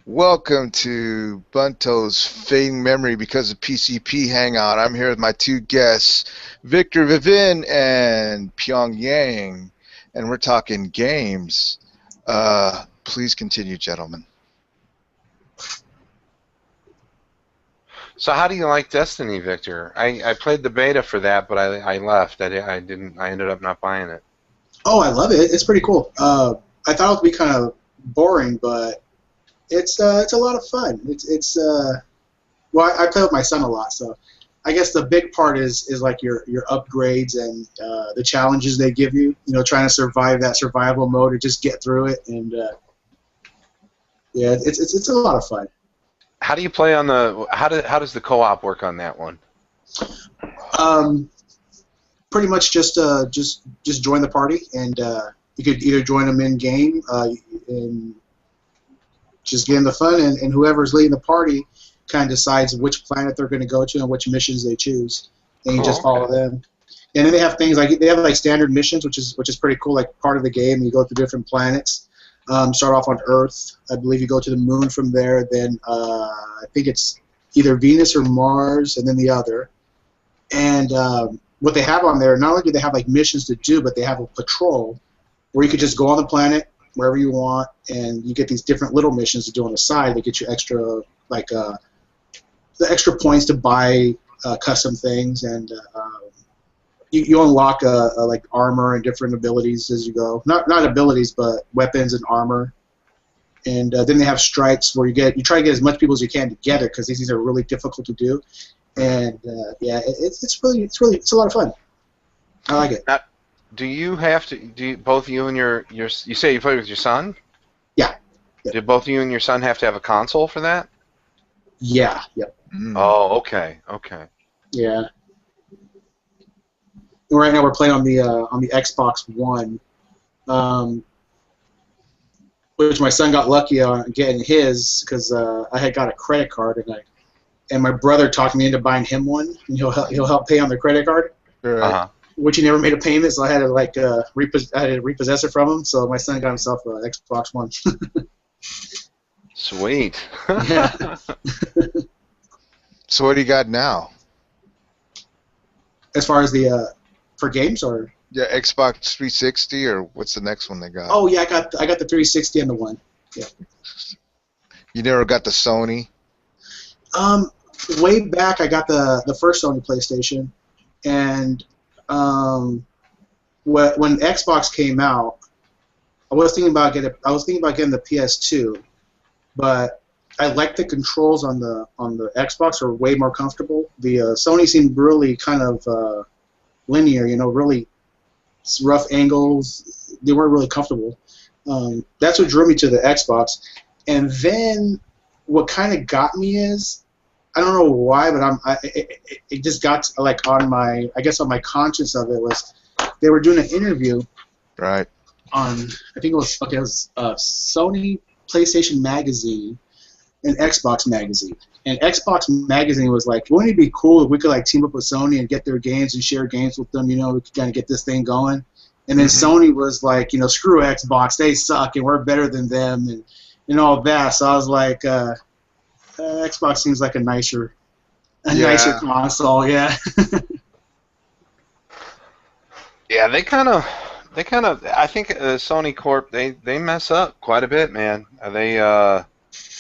Welcome to Bunto's Fading Memory because of PCP Hangout. I'm here with my two guests, Victor Vivin and Pyongyang, and we're talking games. Please continue, gentlemen. So how do you like Destiny, Victor? I played the beta for that, but I left. I didn't. I ended up not buying it. Oh, I love it. It's pretty cool. I thought it would be kind of boring, but it's a lot of fun. Well, I play with my son a lot, so I guess the big part is like your upgrades and the challenges they give you. You know, trying to survive that survival mode or just get through it, and yeah, it's a lot of fun. How do you play on the? How does the co-op work on that one? Pretty much just join the party, and you could either join them in game and just get in the fun, and whoever's leading the party kind of decides which planet they're going to go to and which missions they choose, and you just follow them. And then they have things like standard missions, which is pretty cool, like part of the game. You go to different planets. Start off on Earth. I believe you go to the moon from there. Then I think it's either Venus or Mars, and then the other. And what they have on there, not only do they have like missions to do, but they have a patrol where you could just go on the planet wherever you want, and you get these different little missions to do on the side. They get you extra the extra points to buy custom things, and you unlock like armor and different abilities as you go. Not abilities, but weapons and armor. And then they have strikes where you try to get as much people as you can together because these are really difficult to do. And yeah, it's a lot of fun. I like it. Now, do you have to? Both you and your you say you play with your son? Yeah. Yep. Did both you and your son have to have a console for that? Yeah. Yep. Oh, okay. Yeah. Right now we're playing on the Xbox One, which my son got lucky on getting his because I had got a credit card, and my brother talked me into buying him one, and he'll help pay on the credit card, which he never made a payment, so I had to repossess it from him. So my son got himself an Xbox One. Sweet. Yeah. So what do you got now? As far as the for games, or Yeah, Xbox 360, or what's the next one they got? oh yeah, I got the 360 and the One. Yeah. You never got the Sony? Way back, I got the first Sony PlayStation, and when Xbox came out, I was thinking about getting the PS2, but I like the controls on the Xbox are way more comfortable. The Sony seemed really kind of linear, really rough angles. They weren't really comfortable. That's what drew me to the Xbox. And then what kind of got me is, I don't know why, but it just got like on my conscience of it was they were doing an interview Right. on, I think it was Sony PlayStation Magazine and Xbox Magazine. And Xbox Magazine was like, wouldn't it be cool if we could like team up with Sony and get their games and share games with them? We could kind of get this thing going. And then Sony was like, screw Xbox, they suck, and we're better than them, and all that. So I was like, Xbox seems like a nicer console, yeah. Yeah, they kind of. I think Sony Corp they mess up quite a bit, man.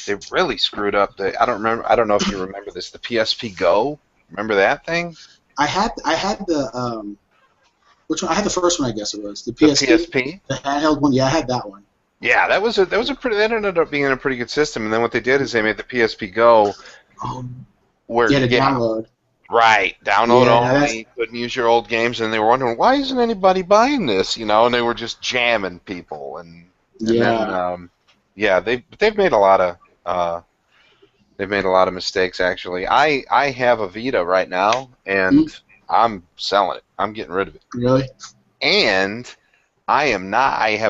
They really screwed up. I don't know if you remember this. The PSP Go. Remember that thing? I had the which one? I had the first one, I guess it was the PSP. The handheld one. Yeah, I had that one. Yeah, that ended up being a pretty good system. And then what they did is they made the PSP Go, where you had to download. Right, download only. Couldn't use your old games, and they were wondering why isn't anybody buying this? And they were just jamming people, and then they've made a lot of mistakes actually. I have a Vita right now, and I'm selling it. I'm getting rid of it. Really? And I have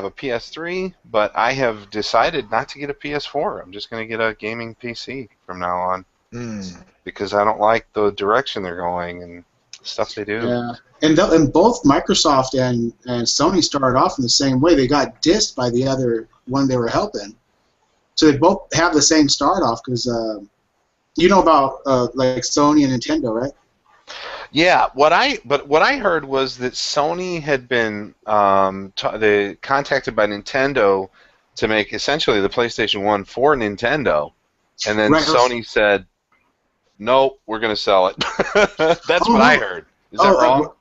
a PS3, but I have decided not to get a PS4. I'm just going to get a gaming PC from now on. Because I don't like the direction they're going and stuff they do. Yeah, and both Microsoft and Sony started off in the same way. They got dissed by the other one they were helping. So they both have the same start off because you know about like Sony and Nintendo, right? Yeah, what I heard was that Sony had been they contacted by Nintendo to make essentially the PlayStation 1 for Nintendo, and then Right. Sony said, "Nope, we're going to sell it." That's Oh what I no. heard. Is that wrong?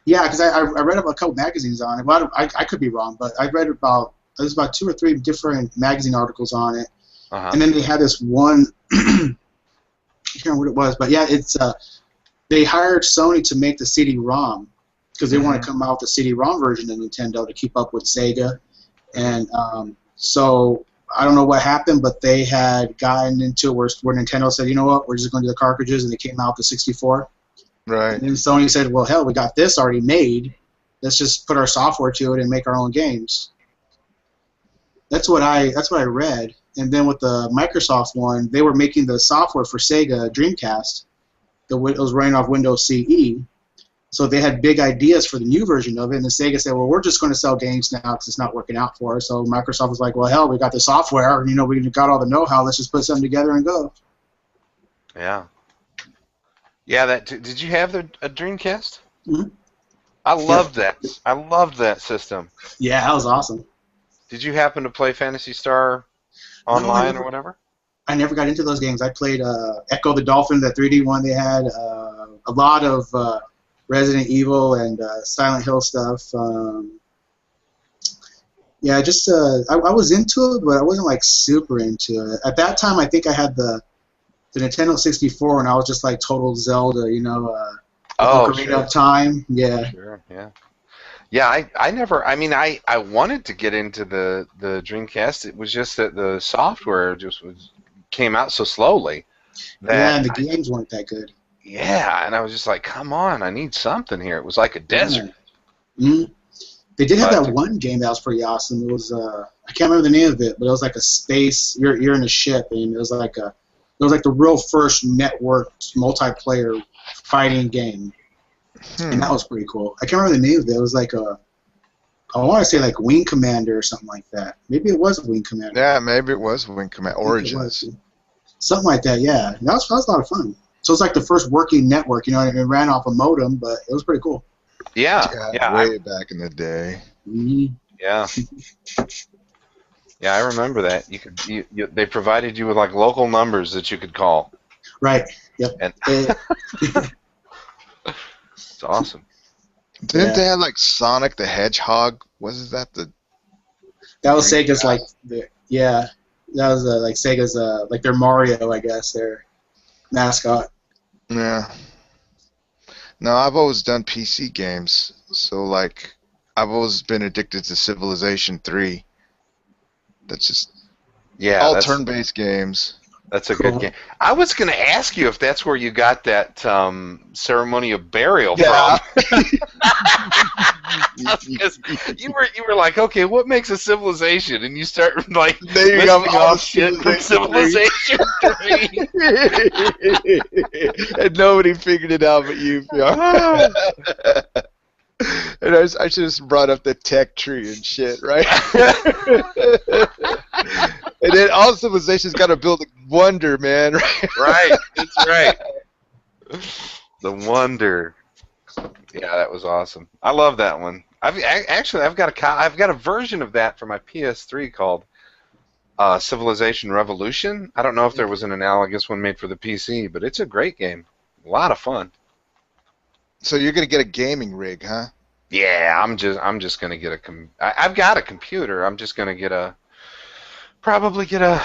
Yeah, because I read about a couple magazines on it. Well, I could be wrong, but I read about there's about 2 or 3 different magazine articles on it, Uh-huh. and then they had this one. I can't remember what it was, but yeah, it's they hired Sony to make the CD-ROM because they want to come out with the CD-ROM version of Nintendo to keep up with Sega, and so I don't know what happened, but they had gotten into it where Nintendo said, you know what, we're just going to do the cartridges, and they came out with the 64. Right. And then Sony said, well, hell, we got this already made. Let's just put our software to it and make our own games. That's what I read. And then with the Microsoft one, they were making the software for Sega Dreamcast. It was running off Windows CE. So they had big ideas for the new version of it. And then Sega said, well, we're just going to sell games now because it's not working out for us. So Microsoft was like, well, hell, we got the software. You know, we got all the know-how. Let's just put something together and go. Yeah. Yeah. Did you have a Dreamcast? Mm-hmm. I loved that. I loved that system. Yeah, that was awesome. Did you happen to play Phantasy Star Online or whatever? I never got into those games. I played Echo the Dolphin, the 3D one they had, a lot of Resident Evil and Silent Hill stuff. Yeah, just I was into it, but I wasn't like super into it. At that time, I think I had the Nintendo 64, and I was just like total Zelda, you know. Ocarina of Time. Yeah. Sure. Yeah. Yeah, I never. I mean, I wanted to get into the Dreamcast. It was just that the software just came out so slowly. Yeah, and the games weren't that good. Yeah, and I was just like, come on, I need something here. It was like a desert. Mm-hmm. They did have that one game that was pretty awesome. It was I can't remember the name of it, but it was like a space. You're in a ship, and it was like the real first networked multiplayer fighting game. And that was pretty cool. I can't remember the name of it. It was like I want to say like Wing Commander or something like that. Maybe it was Wing Commander. Yeah, maybe it was Wing Commander Origins. Something like that, yeah. That was a lot of fun. So it's like the first working network, you know, and it ran off a modem, but it was pretty cool. Yeah. Way back in the day. Mm-hmm. Yeah. Yeah, I remember that. They provided you with like local numbers that you could call. Right. Yep. And it's awesome. Didn't they have like Sonic the Hedgehog? Wasn't that the? That was Sega's like that was like Sega's like their Mario, I guess, their mascot. Yeah. No, I've always done PC games, so like I've always been addicted to Civilization 3. That's just all turn-based games. That's a good game. I was going to ask you if that's where you got that ceremony of burial from. you were like, okay, what makes a civilization? And you start like listing off shit from Civilization 3. And nobody figured it out but you. And I should have brought up the tech tree and shit, right? And then all civilizations got to build a wonder, man. Right, that's right. The wonder. Yeah, that was awesome. I love that one. I've got a version of that for my PS3 called Civilization Revolution. I don't know if there was an analogous one made for the PC, but it's a great game. A lot of fun. So you're gonna get a gaming rig, huh? Yeah, I'm just gonna get I've got a computer. I'm just gonna probably get a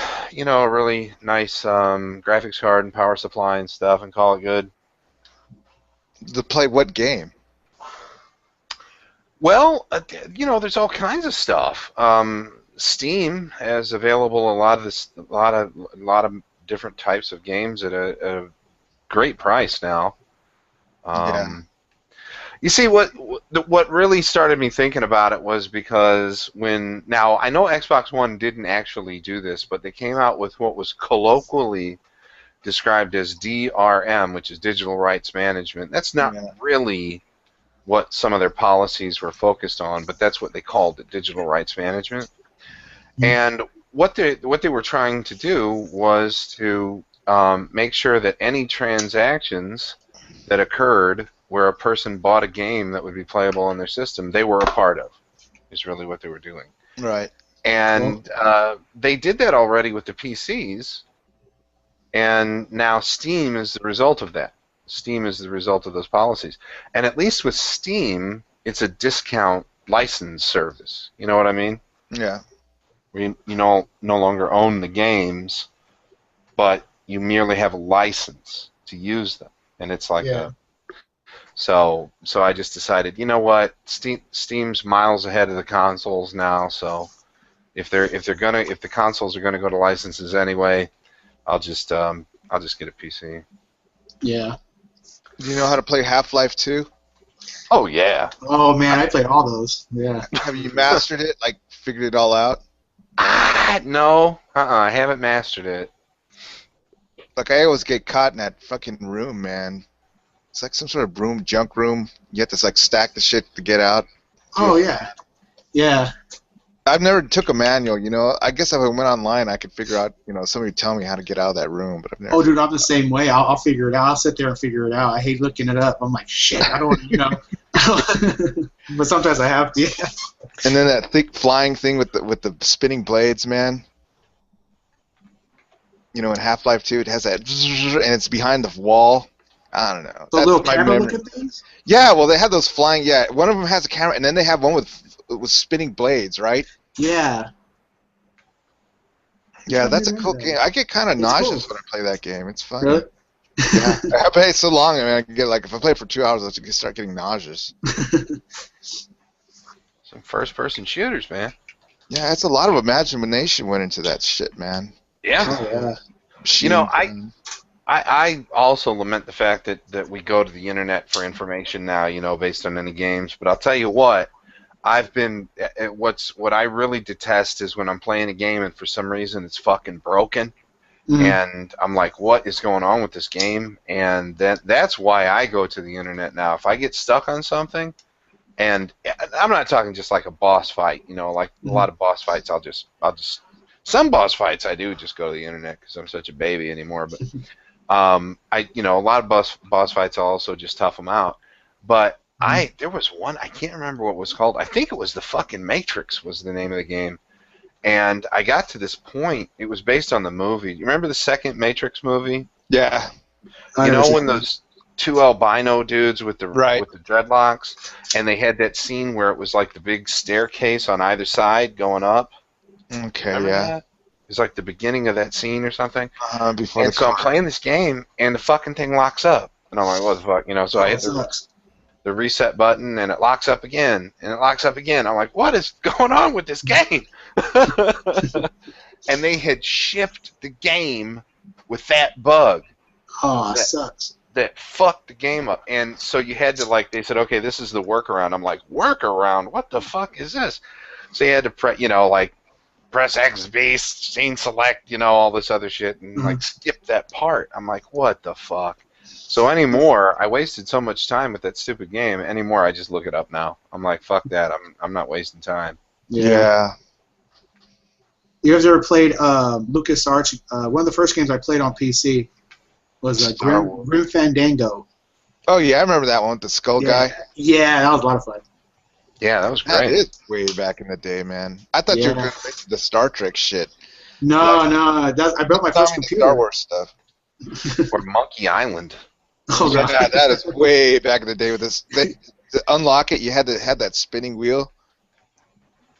really nice graphics card and power supply and stuff and call it good. To play what game? Well, there's all kinds of stuff. Steam has available a lot of different types of games at a great price now. You see, what really started me thinking about it was because now I know Xbox One didn't actually do this, but they came out with what was colloquially described as DRM, which is Digital Rights Management. That's not really what some of their policies were focused on, but that's what they called it, Digital Rights Management. And what they were trying to do was to make sure that any transactions that occurred where a person bought a game that would be playable on their system, they were a part of. Is really what they were doing. Right. And they did that already with the PCs, and now Steam is the result of that. Steam is the result of those policies. And at least with Steam, it's a discount license service. You know what I mean? Yeah. You no longer own the games, but you merely have a license to use them. And it's like so I just decided, you know what? Steam's miles ahead of the consoles now, so if the consoles are gonna go to licenses anyway, I'll just get a PC. Yeah. Do you know how to play Half-Life 2? Oh yeah. Oh man, I played all those. Yeah. Have you mastered it? Like figured it all out? No. I haven't mastered it. Like I always get caught in that fucking room, man. It's like some sort of room, junk room. You have to like stack the shit to get out. Oh yeah. Yeah. I've never took a manual, you know. I guess if I went online, I could figure out, you know, somebody would tell me how to get out of that room, but I've never. Oh, dude, I'm the same way. I'll figure it out. I'll sit there and figure it out. I hate looking it up. I'm like, shit, I don't, you know. But sometimes I have to. Yeah. And then that thick flying thing with the spinning blades, man. You know, in Half-Life 2, it has that, and it's behind the wall. I don't know. The little camera-looking things. Yeah, well, they have those flying. Yeah, one of them has a camera, and then they have one with spinning blades, right? Yeah. Yeah, that's a cool game. I get kind of nauseous when I play that game. It's fun. Really? Yeah, I play it so long, I mean, I can get like if I play it for 2 hours, I just start getting nauseous. Some first-person shooters, man. Yeah, it's a lot of imagination went into that shit, man. Yeah. Oh, yeah. You know, I also lament the fact that we go to the internet for information now, you know, based on any games. But I'll tell you what, what I really detest is when I'm playing a game and for some reason it's fucking broken, and I'm like, what is going on with this game? And that's why I go to the internet now. If I get stuck on something, and I'm not talking just like a boss fight, you know, like a lot of boss fights, I'll just some boss fights I do just go to the internet because I'm such a baby anymore, but. You know, a lot of boss fights I'll also just tough them out. But there was one, I can't remember what it was called. I think it was the fucking Matrix was the name of the game. And I got to this point, it was based on the movie. You remember the second Matrix movie? Yeah. You know when those two albino dudes with the dreadlocks, and they had that scene where it was like the big staircase on either side going up? Okay, remember yeah. that? It was like the beginning of that scene or something. Before and so I'm playing this game, and the fucking thing locks up. And I'm like, what the fuck? You know, so I hit the reset button, and it locks up again, and it locks up again. I'm like, what is going on with this game? And they had shipped the game with that bug. Oh, it sucks. That fucked the game up. And so you had to, like, they said, okay, this is the workaround. I'm like, workaround? What the fuck is this? So you had to, you know, like, press X, B, scene select, you know, all this other shit, and like skip that part. I'm like, what the fuck? So anymore, I wasted so much time with that stupid game. Anymore, I just look it up now. I'm like, fuck that. I'm not wasting time. Yeah. You guys ever played LucasArts? One of the first games I played on PC was Grim Fandango. Oh yeah, I remember that one with the skull guy. Yeah, that was a lot of fun. Yeah, that was great. That is way back in the day, man. I thought you were going to the Star Trek shit. No. I built my first computer. Star Wars stuff. Or Monkey Island. Oh, God. Yeah, that is way back in the day with this. To unlock it, you had to have that spinning wheel.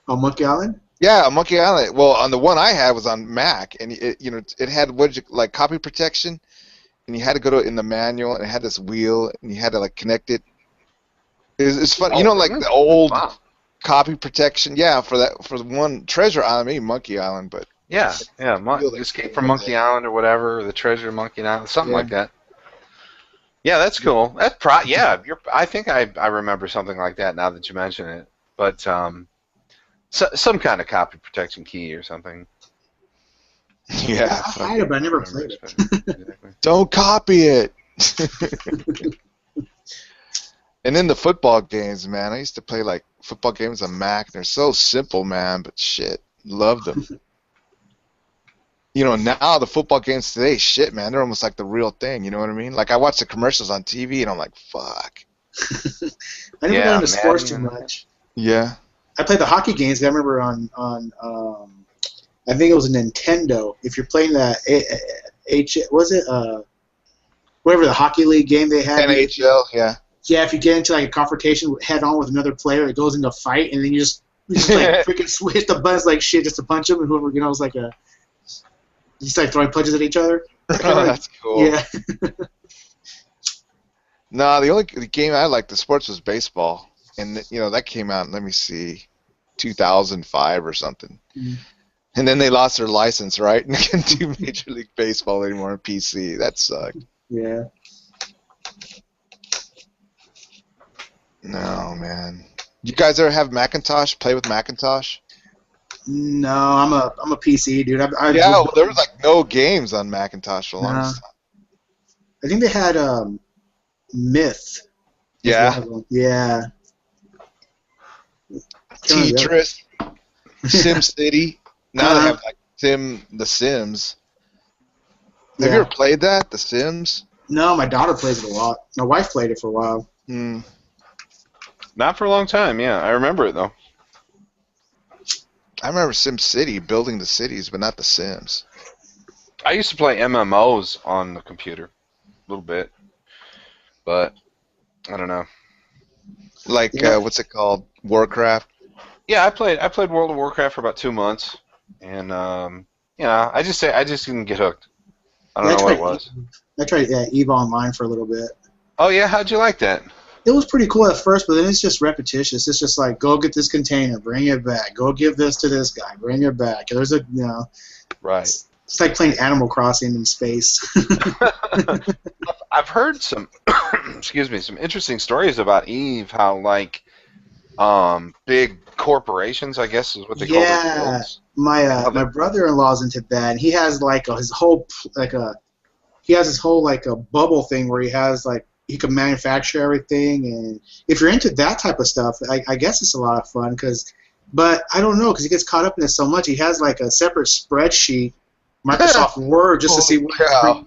On Monkey Island? Yeah, Monkey Island. Well, on the one I had was on Mac, and it had like copy protection, and you had to go to it in the manual, and it had this wheel, and you had to like connect it. It's fun, you know, like the old copy protection. Yeah, for the one Treasure Island, Monkey Island, but yeah, Escape from Monkey Island or whatever, or the Treasure Monkey Island, something like that. Yeah, that's cool. That's I think I remember something like that now that you mention it, but some kind of copy protection key or something. Yeah, I had it, but I never played it. Exactly. Don't copy it. And then the football games, man. I used to play like football games on Mac. They're so simple, man, but shit, loved them. now the football games today, shit, man, they're almost like the real thing. You know what I mean? Like I watch the commercials on TV, and I'm like, fuck. I never got into sports too much. Yeah. I played the hockey games. I remember on I think it was a Nintendo. If you're playing that, whatever the hockey league game they had. NHL, yeah. Yeah, if you get into like a confrontation head on with another player, it goes into a fight, and then you just like freaking switch the buttons like shit just to punch them, and whoever is like you start throwing punches at each other. Oh, that's cool. Yeah. No, the only game I liked the sports was baseball, and that came out. Let me see, 2005 or something. Mm. And then they lost their license, right? And they can't do Major League Baseball anymore on PC. That sucked. Yeah. No, man. You guys ever have Macintosh? Play with Macintosh? No, I'm a PC dude. Well, there was like no games on Macintosh for a long time. I think they had Myth. Yeah. Yeah. Tetris, SimCity. Now they have like The Sims. Have you ever played that, The Sims? No, my daughter plays it a lot. My wife played it for a while. Hmm. Not for a long time, yeah. I remember it, though. I remember SimCity, building the cities, but not The Sims. I used to play MMOs on the computer a little bit, but I don't know. Like, what's it called? Warcraft? Yeah, I played World of Warcraft for about 2 months, and I just didn't get hooked. I don't know what it was. I tried EVE Online for a little bit. Oh yeah, how'd you like that? It was pretty cool at first, but then it's just repetitious. It's just like, go get this container, bring it back. Go give this to this guy, bring it back. There's Right. It's like playing Animal Crossing in space. I've heard some, some interesting stories about EVE. How like, big corporations, I guess, is what they call it. Yeah, my brother-in-law's into that. And he has like his whole bubble thing where he has like. He can manufacture everything, and if you're into that type of stuff, I guess it's a lot of fun. But I don't know, because he gets caught up in it so much. He has like a separate spreadsheet, Microsoft Word, just to see what.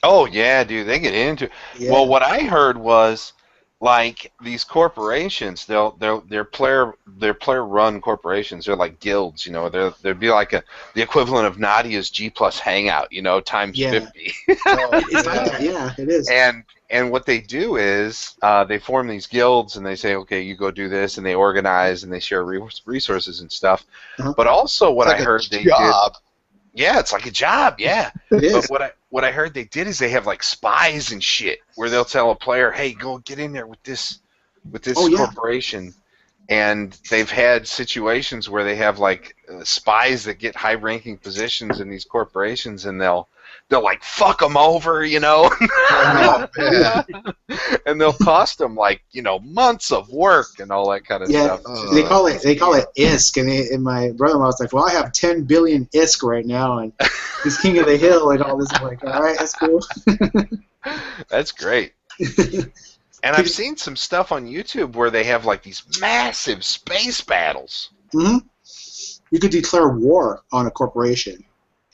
Oh yeah, dude, they get into it. Yeah. Well, what I heard was like these corporations, they're player run corporations. They're like guilds, They'd be like the equivalent of Nadia's G+ Hangout, times 50. It's like that. Yeah, it is. And what they do is they form these guilds, and they say, okay, you go do this, and they organize and they share resources and stuff. Uh-huh. But also, what I heard they did. Yeah, it's like a job. Yeah. It is. But what I heard they did is they have like spies and shit, where they'll tell a player, hey, go get in there with this corporation. And they've had situations where they have like spies that get high-ranking positions in these corporations, and they'll like fuck them over, Oh, man. And they'll cost them like months of work and all that kind of stuff. They call it ISK, and my brother-in-law was like, well, I have 10 billion ISK right now, and he's king of the hill and all this. I'm like, all right, that's cool. That's great. And I've seen some stuff on YouTube where they have like these massive space battles. Mm-hmm. You could declare war on a corporation,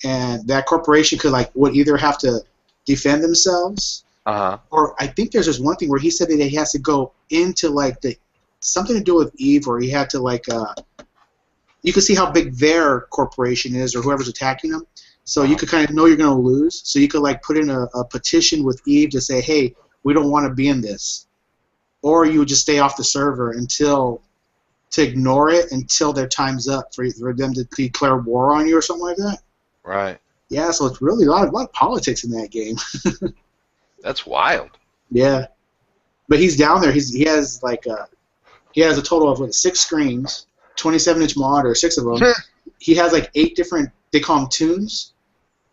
and that corporation would either have to defend themselves, or I think there's this one thing where he said that he has to go into like something to do with EVE, or he had to you could see how big their corporation is or whoever's attacking them, so you could kind of know you're going to lose. So you could put in a petition with EVE to say, hey, we don't want to be in this, or you would just stay off the server to ignore it until their time's up for them to declare war on you or something like that. Right. Yeah, so it's really a lot of politics in that game. That's wild. Yeah, but he's down there. He has a total of 6 screens, 27-inch monitor, 6 of them. He has 8 different. They call them tunes.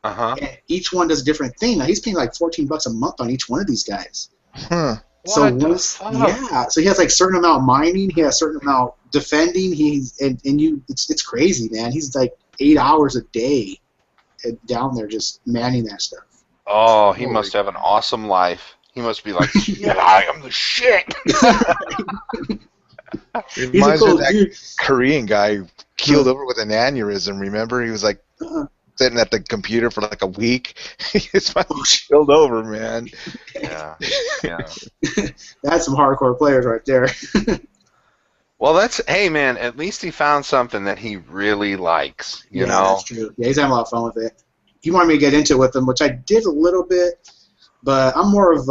And each one does a different thing. Now he's paying $14 a month on each one of these guys. Huh. So so he has certain amount mining. He has a certain amount defending. It's crazy, man. He's 8 hours a day down there just manning that stuff. Oh, he must have an awesome life. He must be like, yeah, I am the shit. Reminds me of that Korean guy who keeled over with an aneurysm. Remember, he was sitting at the computer for like a week. It's fucking spilled over, man. Yeah. Yeah. That's some hardcore players right there. Well, hey man, at least he found something that he really likes, you Yeah, know? that's true. Yeah, he's having a lot of fun with it. He wanted me to get into it with him, which I did a little bit, but I'm more of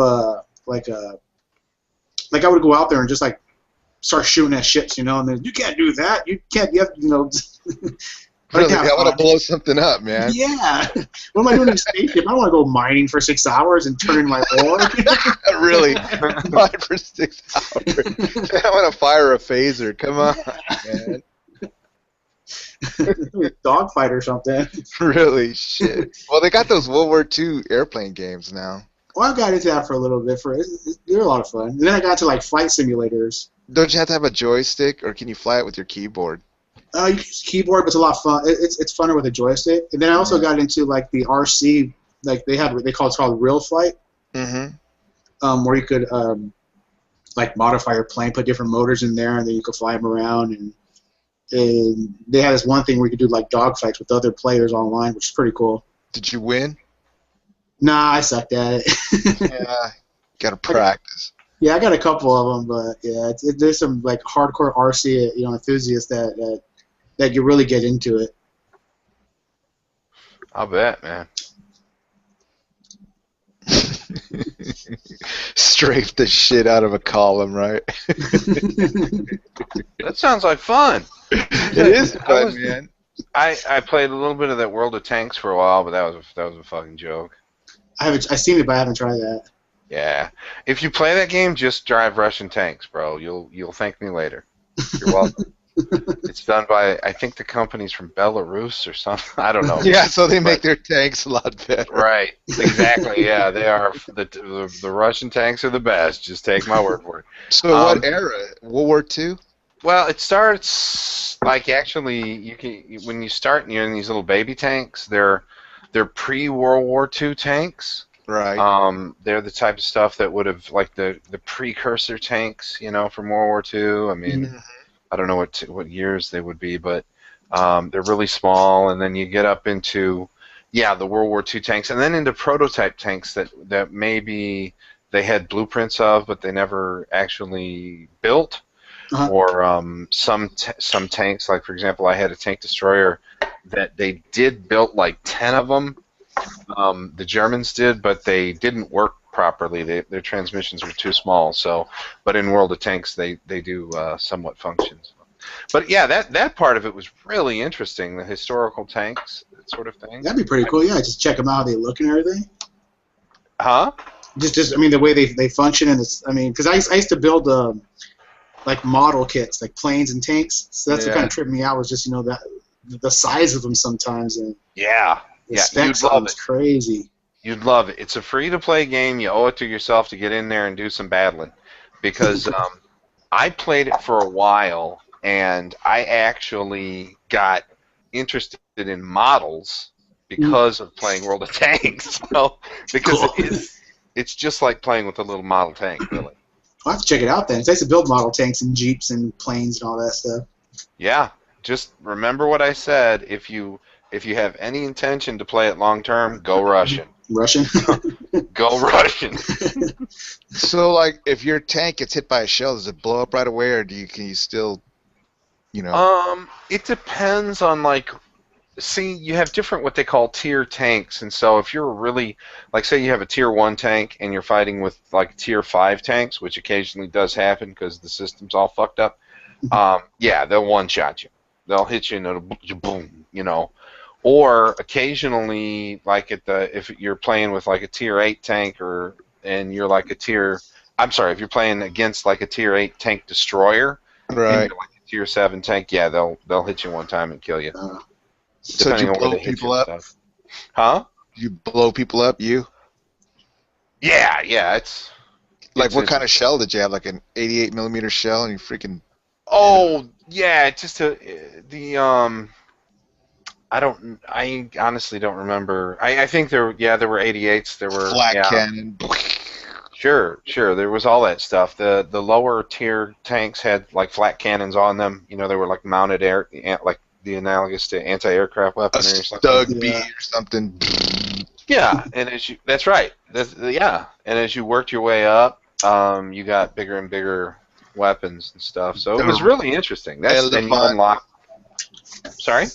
like I would go out there and just like start shooting at ships, and then you can't do that. You can't. You have. Really, I want to blow something up, man. Yeah. What am I doing in a spaceship? I don't want to go mining for 6 hours and turn in my ore. Really, mine for 6 hours. I want to fire a phaser. Come on, man. Dogfight or something. Really, shit. Well, they got those World War II airplane games now. Well, I got into that for a little bit. They're a lot of fun. And then I got to like flight simulators. Don't you have to have a joystick, or can you fly it with your keyboard? You can use a keyboard, but it's a lot of fun. It's funner with a joystick. And then I also got into like the RC, like they call it called real flight. Mm-hmm. Where you could like modify your plane, put different motors in there, and then you could fly them around. And they had this one thing where you could do like dogfights with other players online, which is pretty cool. Did you win? Nah, I sucked at it. Yeah, gotta practice. Yeah, I got a couple of them, but yeah, there's some like hardcore RC enthusiasts that you really get into it. I'll bet, man. Strafe the shit out of a column, right? That sounds like fun. It is fun, man. I played a little bit of that World of Tanks for a while, but that was a fucking joke. I've seen it, but I haven't tried that. Yeah, if you play that game, just drive Russian tanks, bro. You'll thank me later. You're welcome. It's done by, I think the company's from Belarus or something. I don't know. Yeah, so they make their tanks a lot better. Right. Exactly. Yeah, they are. The Russian tanks are the best. Just take my word for it. So what era? World War II? Well, it starts like actually when you start and you're in these little baby tanks. They're pre-World War II tanks. Right. They're the type of stuff that would have like the precursor tanks, from World War II. I mean. I don't know what years they would be, but they're really small, and then you get up into, the World War II tanks, and then into prototype tanks that maybe they had blueprints of, but they never actually built, or some tanks, like for example, I had a tank destroyer that they did build like 10 of them. The Germans did, but they didn't work properly. Their transmissions were too small. So, but in World of Tanks, they do somewhat function. But yeah, that part of it was really interesting. The historical tanks, that sort of thing. That'd be pretty cool. Yeah, just check them out, how they look and everything. Huh? Just I mean, the way they function, and because I used to build like model kits, like planes and tanks. So that's what kind of tripped me out, was just that the size of them sometimes, and the specs of them was crazy. You'd love it. It's a free-to-play game. You owe it to yourself to get in there and do some battling. Because I played it for a while, and I actually got interested in models because of playing World of Tanks. Because it's just like playing with a little model tank, really. I'll have to check it out then. I used to build model tanks and jeeps and planes and all that stuff. Yeah. Just remember what I said. If you have any intention to play it long term, go Russian. Russian? Go Russian. So, like, if your tank gets hit by a shell, does it blow up right away, or can you still, It depends on, like, see, you have different what they call tier tanks, and so if you're really, like, say you have a tier 1 tank and you're fighting with, like, tier 5 tanks, which occasionally does happen because the system's all fucked up, they'll one-shot you. They'll hit you and it'll boom, Or occasionally, like if you're playing with like a tier 8 tank, and you're like if you're playing against like a tier 8 tank destroyer, right? And you're like a tier 7 tank, they'll hit you one time and kill you. So do you blow people up? Huh? You blow people up, you? Yeah, it's like what kind of shell did you have? Like an 88 millimeter shell, and you freaking. Oh yeah, just I honestly don't remember. I think there were 88s. There were flat cannon. Sure. There was all that stuff. The lower tier tanks had like flat cannons on them. They were like mounted the analogous to anti-aircraft A weaponry or something. Stug B Yeah. or something. Yeah, and that's right. Yeah, and as you worked your way up, you got bigger and bigger weapons and stuff. So it was The really interesting. And you Elephant. unlock. Sorry.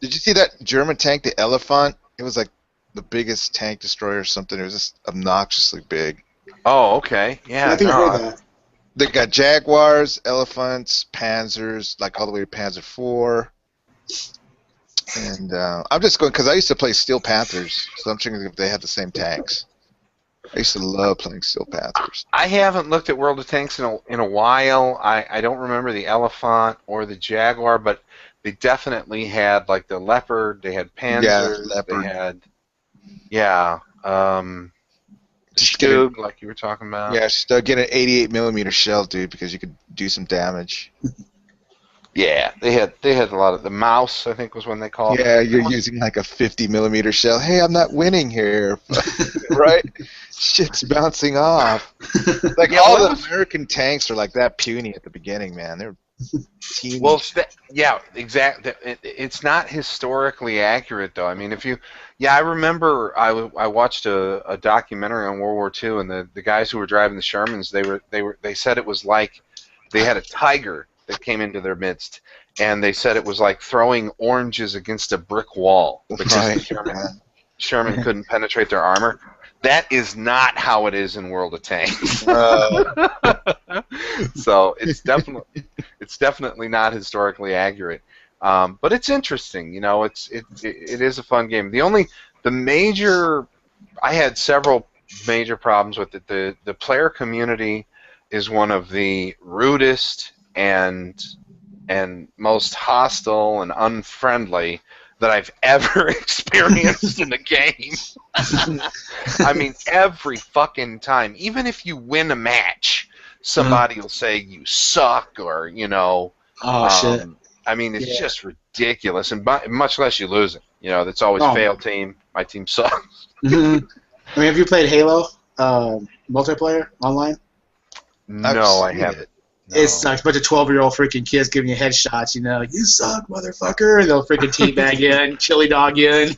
Did you see that German tank, the Elephant? It was like the biggest tank destroyer or something. It was just obnoxiously big. Oh, okay. Yeah, Yeah, I think I no. heard that. They got Jaguars, Elephants, Panzers, like all the way to Panzer IV. And I'm just going because I used to play Steel Panthers, so I'm thinking if they had the same tanks. I used to love playing Steel Panthers. I haven't looked at World of Tanks in a while. I don't remember the Elephant or the Jaguar, but they definitely had like the Leopard. They had Yeah, Panzers. They Leopard. had the Just get an Stug, like you were talking about. yeah, just get an 88 millimeter shell, dude, because you could do some damage. Yeah, they had a lot of the mouse. I think was when they called. Yeah, you're using like a 50 millimeter shell. Hey, I'm not winning here, right? Shit's bouncing off. Like Yeah, all well, the American tanks are like that puny at the beginning, man. They're teeny. Well, yeah, exactly. It's not historically accurate, though. I mean, I remember I watched a documentary on World War II, and the guys who were driving the Shermans, they said it was like they had a tiger that came into their midst, and they said it was like throwing oranges against a brick wall because Right. the Sherman couldn't penetrate their armor. That is not how it is in World of Tanks. So it's definitely not historically accurate, but it's interesting. You know, it is a fun game. I had several major problems with it. The player community is one of the rudest and most hostile and unfriendly that I've ever experienced in a game. I mean, every fucking time, even if you win a match, somebody will say you suck or, you know. Oh, shit. I mean, it's Yeah. just ridiculous, and much less you lose it. You know, that's always fail team. My team sucks. I mean, have you played Halo multiplayer online? No, I haven't. No. It sucks. A bunch of 12-year-old freaking kids giving you headshots, you know. You suck, motherfucker. And they'll freaking teabag you in, chili dog you in.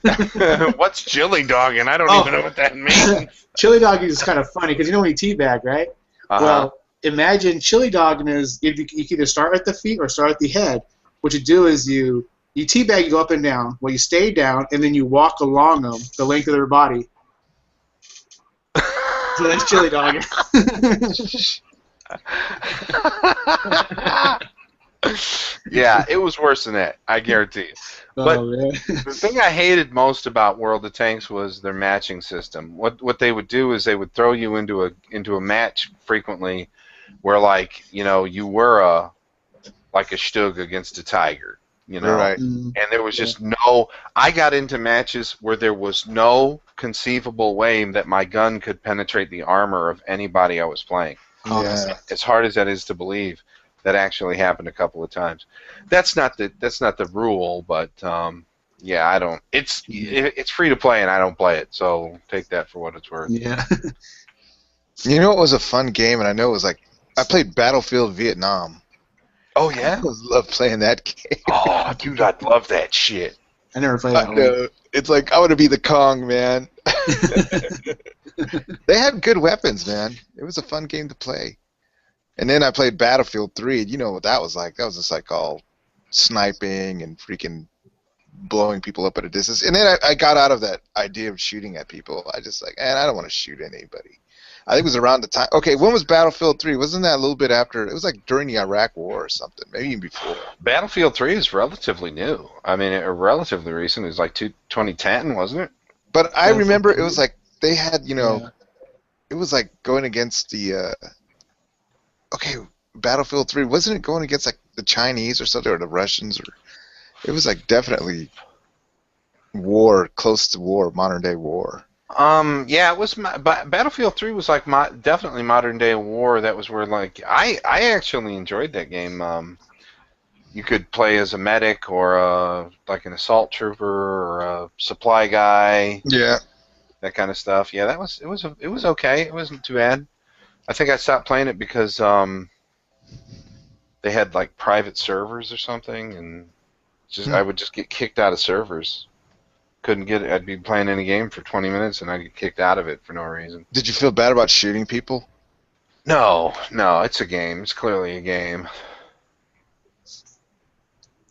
What's chili dogging? I don't even know what that means. Chili dogging is kind of funny because you know when you teabag, right? Uh-huh. Well, imagine chili dogging is you can either start at the feet or start at the head. What you do is you teabag, you go up and down. Well, you stay down, and then you walk along them the length of their body. So that's chili dogging. Yeah, it was worse than that, I guarantee you. But Oh, man. the thing I hated most about World of Tanks was their matching system. What they would do is they would throw you into a match frequently where, like, you know, you were a Stug against a Tiger, you know. Right. And there was just I got into matches where there was no conceivable way that my gun could penetrate the armor of anybody I was playing. Yeah. As hard as that is to believe, that actually happened a couple of times. That's not the rule, but yeah, I don't. It's free to play, and I don't play it, so take that for what it's worth. Yeah. You know what was a fun game, and I know it was like I played Battlefield Vietnam. Oh yeah, I love playing that game. Oh dude, I love that shit. I never played I that one. know. It's like I want to be the Kong, man. They had good weapons, man. It was a fun game to play. And then I played Battlefield 3. You know what that was like? That was just like all sniping and freaking blowing people up at a distance. And then I got out of that idea of shooting at people. I just like, I don't want to shoot anybody. I think it was around the time. Okay, when was Battlefield 3? Wasn't that a little bit after? It was like during the Iraq War or something, maybe even before. Battlefield 3 is relatively new. I mean, relatively recent. It was like 2010, wasn't it? But I remember it was like they had, you know, Yeah. it was like going against the. Okay, Battlefield 3, wasn't it going against like the Chinese or something, or the Russians, or it was like definitely war, close to war, modern day war. Yeah, it was. Battlefield 3 was like definitely modern day war. That was where like I actually enjoyed that game. You could play as a medic or like an assault trooper or a supply guy. Yeah. That kind of stuff. Yeah, it was okay. It wasn't too bad. I think I stopped playing it because they had like private servers or something, and I would just get kicked out of servers. Couldn't get it. I'd be playing any game for 20 minutes and I'd get kicked out of it for no reason. Did you feel bad about shooting people? No, it's a game. It's clearly a game.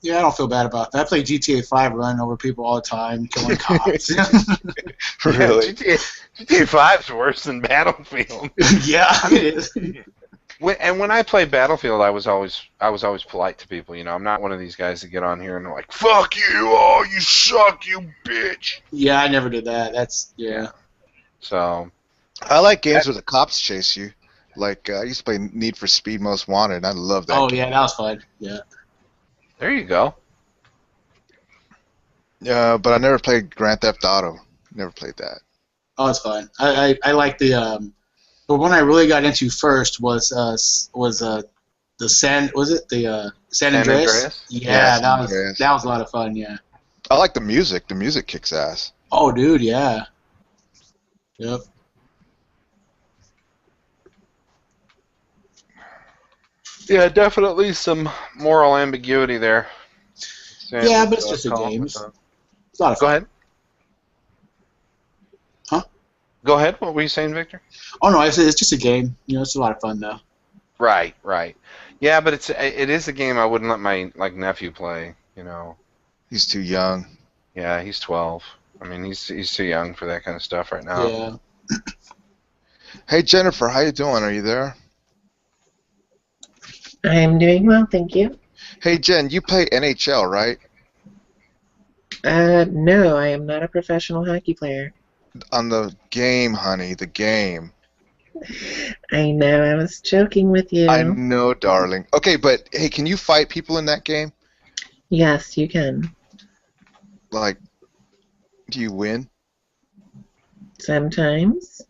Yeah, I don't feel bad about that. I play GTA 5, running over people all the time, killing cops. Really? Yeah, GTA 5's worse than Battlefield. Yeah, it is. When I play Battlefield, I was always polite to people. You know, I'm not one of these guys that get on here and are like, "Fuck you! Oh, you suck, you bitch." Yeah, I never did that. Yeah. So I like games where the cops chase you. Like I used to play Need for Speed Most Wanted. And I love that. Oh game. yeah, that was fun. Yeah. there you go. But I never played Grand Theft Auto. Never played that. Oh, it's fun. I like the one I really got into first was the San Andreas? Yeah, San Andreas. that was a lot of fun. Yeah. I like the music. The music kicks ass. Oh, dude, yeah. Yep. Yeah, definitely some moral ambiguity there. Yeah, but it's just a game. It's a lot of Go fun. ahead. Huh? Go ahead. What were you saying, Victor? Oh no, I said it's just a game. You know, it's a lot of fun though. Right. Yeah, but it is a game I wouldn't let my nephew play. You know. He's too young. Yeah, he's 12. I mean, he's too young for that kind of stuff right now. Yeah. Hey Jennifer, how you doing? Are you there? I'm doing well, thank you. Hey Jen, you play NHL, right? No, I am not a professional hockey player. On the game, honey, the game. I know, I was joking with you. I know, darling. Okay, but hey, can you fight people in that game? Yes, you can. Like, do you win? Sometimes.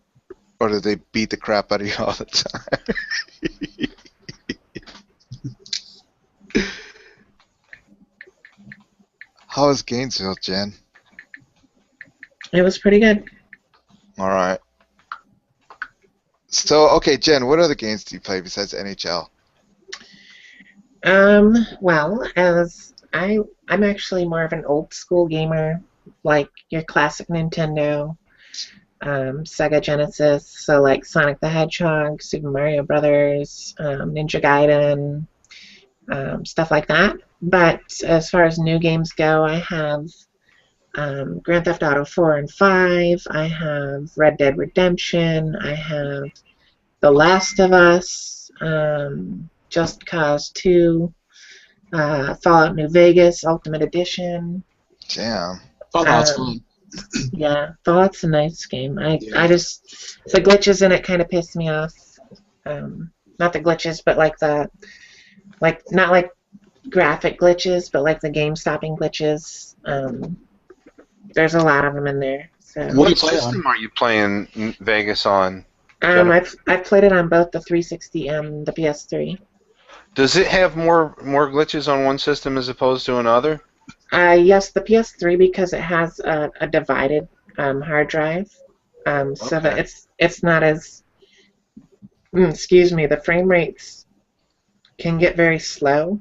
Or do they beat the crap out of you all the time? How was Gainesville, Jen? It was pretty good. All right. So, okay, Jen, what other games do you play besides NHL? Well, as I'm actually more of an old school gamer, like your classic Nintendo, Sega Genesis, so like Sonic the Hedgehog, Super Mario Brothers, Ninja Gaiden, stuff like that. But as far as new games go, I have Grand Theft Auto 4 and 5, I have Red Dead Redemption, I have The Last of Us, Just Cause 2, Fallout New Vegas Ultimate Edition. Damn. Fallout's fun. Yeah, Fallout's a nice game. Yeah. I just, the glitches in it kind of piss me off. Not the glitches, but like not like graphic glitches, but like the game stopping glitches. There's a lot of them in there. So. What do What you play system are you playing Vegas on? I've played it on both the 360 and the PS3. Does it have more glitches on one system as opposed to another? Yes, the PS3 because it has a divided hard drive, so that it's not as excuse me, the frame rates can get very slow,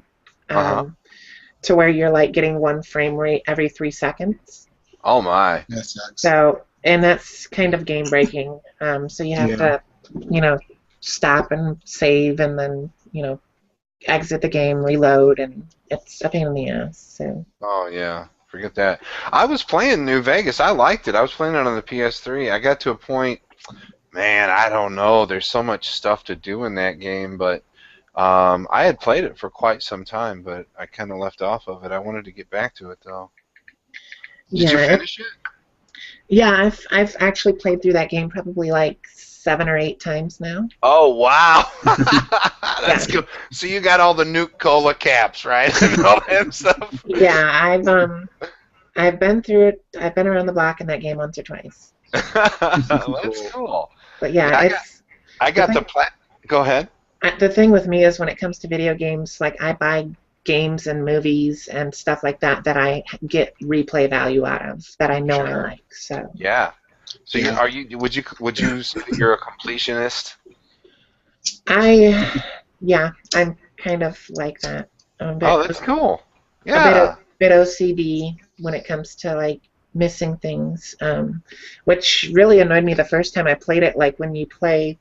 to where you're like getting one frame rate every 3 seconds. Oh my! That sucks. So, and that's kind of game breaking. So you have to, stop and save, and then exit the game, reload, and it's a pain in the ass. So. Oh yeah, forget that. I was playing New Vegas. I liked it. I was playing it on the PS3. I got to a point, man, I don't know. There's so much stuff to do in that game, but I had played it for quite some time, but I kind of left off of it. I wanted to get back to it though. Did you finish it? Yeah, I've actually played through that game probably like 7 or 8 times now. Oh wow, that's cool. So you got all the Nuke Cola caps, right, and all that stuff. Yeah, I've been through it. I've been around the block in that game once or twice. That's cool. But yeah, I got the plat. Go ahead. The thing with me is when it comes to video games, like I buy games and movies and stuff like that that I get replay value out of that I know I like. So yeah. So would you say that you're a completionist? I'm kind of like that. Oh, that's cool. Yeah. bit OCD when it comes to like missing things, which really annoyed me the first time I played it. Like when you play,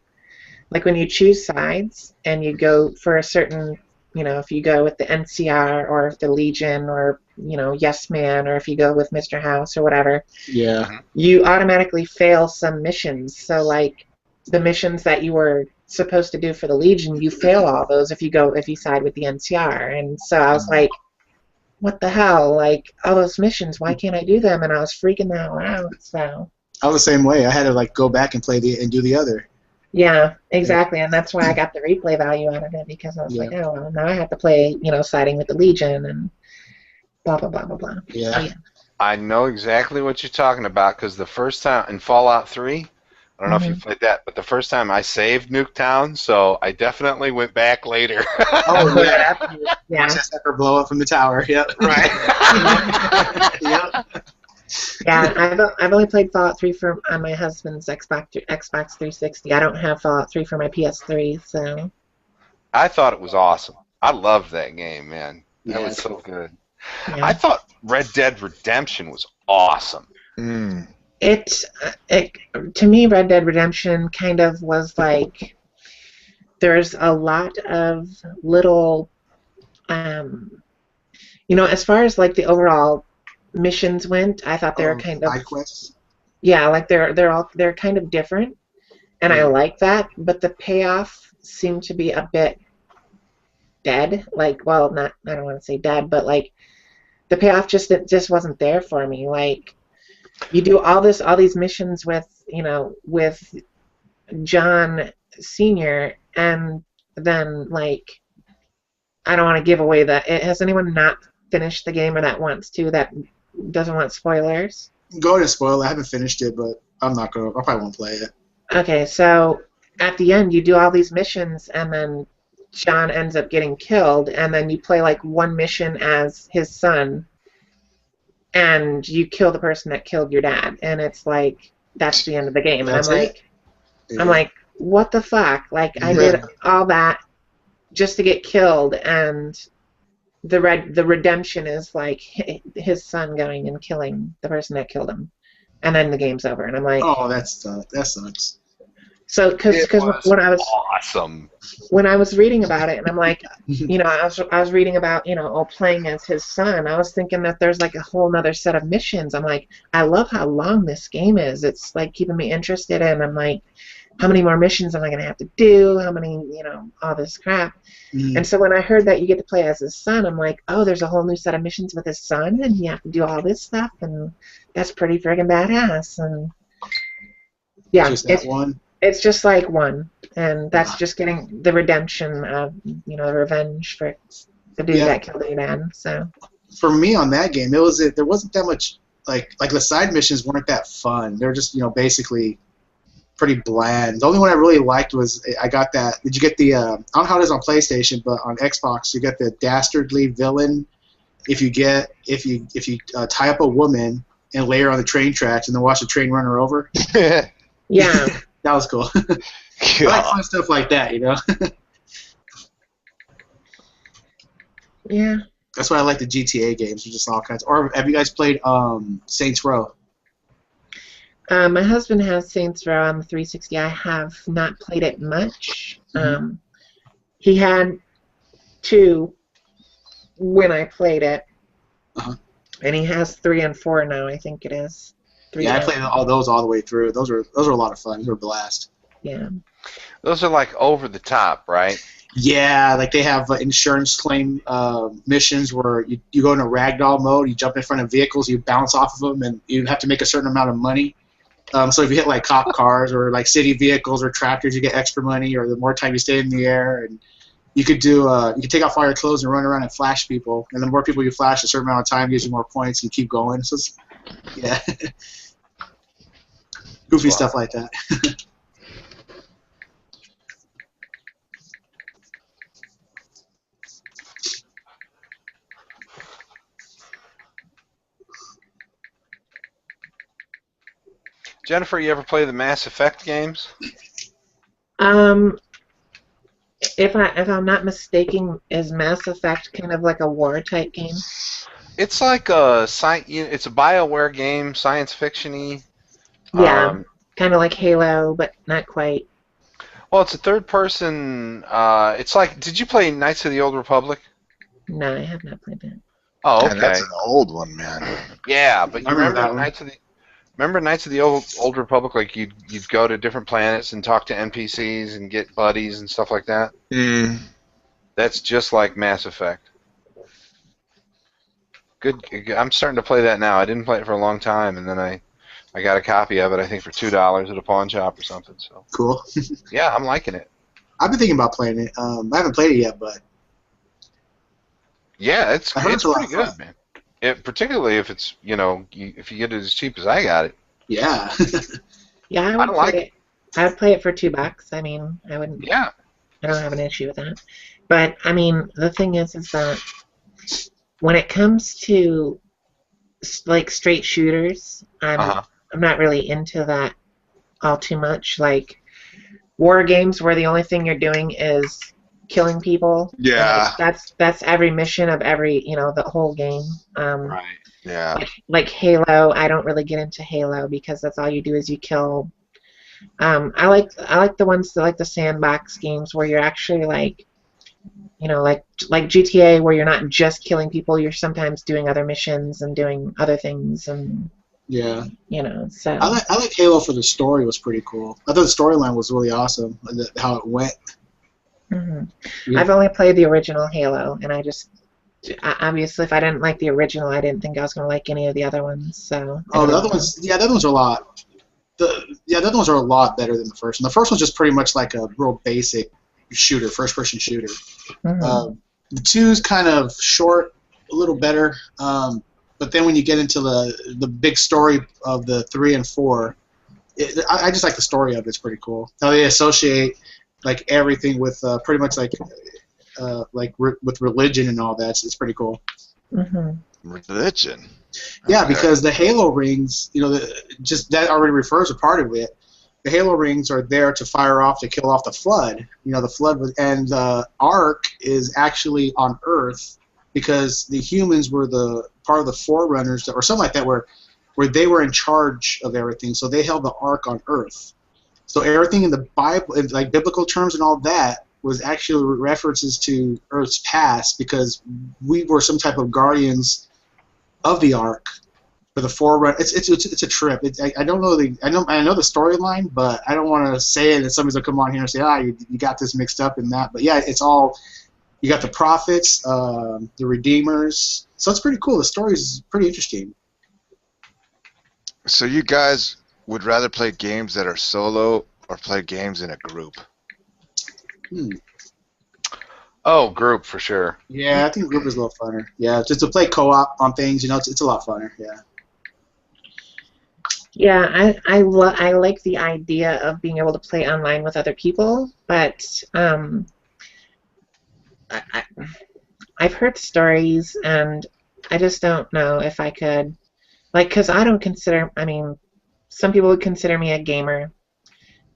like when you choose sides and you go for a certain, if you go with the NCR or the Legion or Yes Man, or if you go with Mr. House or whatever, Yeah. you automatically fail some missions. So like the missions that you were supposed to do for the Legion, you fail all those if you side with the NCR. And so I was like, what the hell? Like all those missions, why can't I do them? And I was freaking the hell out. So I was the same way. I had to like go back and and do the other. yeah, exactly. And that's why I got the replay value out of it, because I was Yeah. like, oh well, now I have to play, siding with the Legion and blah blah blah blah blah. Yeah. So, yeah. I know exactly what you're talking about, because the first time in Fallout 3, I don't know if you played that, but the first time I saved Nuketown, so I definitely went back later. Oh yeah. Yeah. Watch that sucker blow up from the tower. Yep. Right. Yep. Yeah, I've only played Fallout 3 on my husband's Xbox 360. I don't have Fallout 3 for my PS3, so. I thought it was awesome. I loved that game, man. That Yeah. was so good. Yeah. I thought Red Dead Redemption was awesome. It to me, Red Dead Redemption kind of was like, there's a lot of little, as far as like the overall missions went, I thought they were kind of, side quests. yeah, like they're kind of different, and I like that, but the payoff seemed to be a bit dead. Like, well, not, I don't want to say dead, but like the payoff just wasn't there for me. Like, you do all these missions with with John Senior, and then like, I don't want to give away has anyone not finished the game or that wants to, that doesn't want spoilers? Go ahead and spoil it. I haven't finished it, but I'm not gonna. I probably won't play it. Okay, so at the end you do all these missions, and then John ends up getting killed, and then you play like one mission as his son, and you kill the person that killed your dad, and it's like, that's the end of the game. And That's I'm it? like, I'm like, what the fuck? Like, I did all that just to get killed, and the redemption is like his son going and killing the person that killed him, and then the game's over. And I'm like, oh, that sucks. So because when I was awesome. when I was reading about it, and I'm like, I was reading about playing as his son. I was thinking that there's like a whole other set of missions. I'm like, I love how long this game is. It's like keeping me interested, and I'm like, how many more missions am I going to have to do? How many, all this crap. And so when I heard that you get to play as his son, I'm like, oh, there's a whole new set of missions with his son, and you have to do all this stuff, and that's pretty friggin' badass. And yeah, Just that one. It's just like one, and that's just getting the redemption of, the revenge for the dude that killed your dad. So for me on that game, there wasn't that much like the side missions weren't that fun. They were just basically pretty bland. The only one I really liked was I got that. Did you get the? I don't know how it is on PlayStation, but on Xbox you get the dastardly villain. If you tie up a woman and lay her on the train tracks and then watch the train run her over. yeah. That was cool. I like fun stuff like that, Yeah. That's why I like the GTA games. They're just all kinds. Or have you guys played Saints Row? My husband has Saints Row on the 360. I have not played it much. He had 2 when I played it, and he has 3 and 4 now. I think it is. I played all those all the way through. Those were a lot of fun. They were a blast. Yeah. Those are like over the top, right? Yeah, like they have insurance claim missions where you go into ragdoll mode, you jump in front of vehicles, you bounce off of them, and you have to make a certain amount of money. So if you hit like cop cars or like city vehicles or tractors, you get extra money, or the more time you stay in the air. And you could take off all your clothes and run around and flash people, and the more people you flash, a certain amount of time gives you more points. You keep going. So yeah, goofy stuff like that. Jennifer, you ever play the Mass Effect games? If I'm not mistaken, is Mass Effect kind of like a war type game? It's like a it's a BioWare game, science fiction-y. Yeah, kind of like Halo, but not quite. Well, it's a third person. It's like, did you play Knights of the Old Republic? No, I have not played that. Oh, And that's okay. an old one, man. Yeah, but I you remember remember that one. Knights of the Old Republic? Like you'd go to different planets and talk to NPCs and get buddies and stuff like that. Mm. That's just like Mass Effect. Good. I'm starting to play that now. I didn't play it for a long time, and then I got a copy of it. I think for $2 at a pawn shop or something. So Cool. yeah, I'm liking it. I've been thinking about playing it. I haven't played it yet, but Yeah, it's I heard it's a lot pretty of good, fun. man. Particularly if it's if you get it as cheap as I got it. Yeah. Yeah, I I would don't play like it. I would play it for $2. I mean, I wouldn't. Yeah. I don't have an issue with that. But I mean, the thing is that when it comes to like straight shooters, Uh-huh. I'm not really into that all too much. Like war games where the only thing you're doing is killing people. Yeah. That's every mission of every the whole game. Right. Yeah. Like Halo, I don't really get into Halo because that's all you do is you kill. I like the ones that like the sandbox games where you're actually like like GTA where you're not just killing people, you're sometimes doing other missions and doing other things and Yeah. So I like Halo for the story. Was pretty cool. I thought the storyline was really awesome. How it went. Yeah. I've only played the original Halo, and obviously if I didn't like the original, I didn't think I was going to like any of the other ones. So Oh, the other ones. Yeah, the other ones are a lot. The other ones are a lot better than the first one. The first one's just pretty much like a real basic shooter, first-person shooter. The two's kind of short, a little better, but then when you get into the big story of the 3 and 4, I just like the story of it. It's pretty cool. How they associate like everything with pretty much like with religion and all that. It's pretty cool. Religion. Yeah, Okay. because the Halo rings, just that already refers a part of it. The Halo rings are there to fire off to kill off the Flood. The Flood and the Ark is actually on Earth because the humans were the part of the Forerunners or something like that, where they were in charge of everything. So they held the Ark on Earth. So everything in the Bible, in like biblical terms and all that, was actually references to Earth's past because we were some type of guardians of the Ark for the Forerunner. It's a trip. I don't know I know the storyline, but I don't want to say it and somebody's gonna come on here and say, you got this mixed up in that. But yeah, it's all you got the prophets, the redeemers. So it's pretty cool. The story's pretty interesting. So you guys would rather play games that are solo or play games in a group? Oh, group for sure. Yeah, I think group is a little funner. Yeah, just to play co-op on things, it's a lot funner. Yeah. Yeah, I like the idea of being able to play online with other people, but I've heard stories, and I just don't know if I could, because I don't consider, some people would consider me a gamer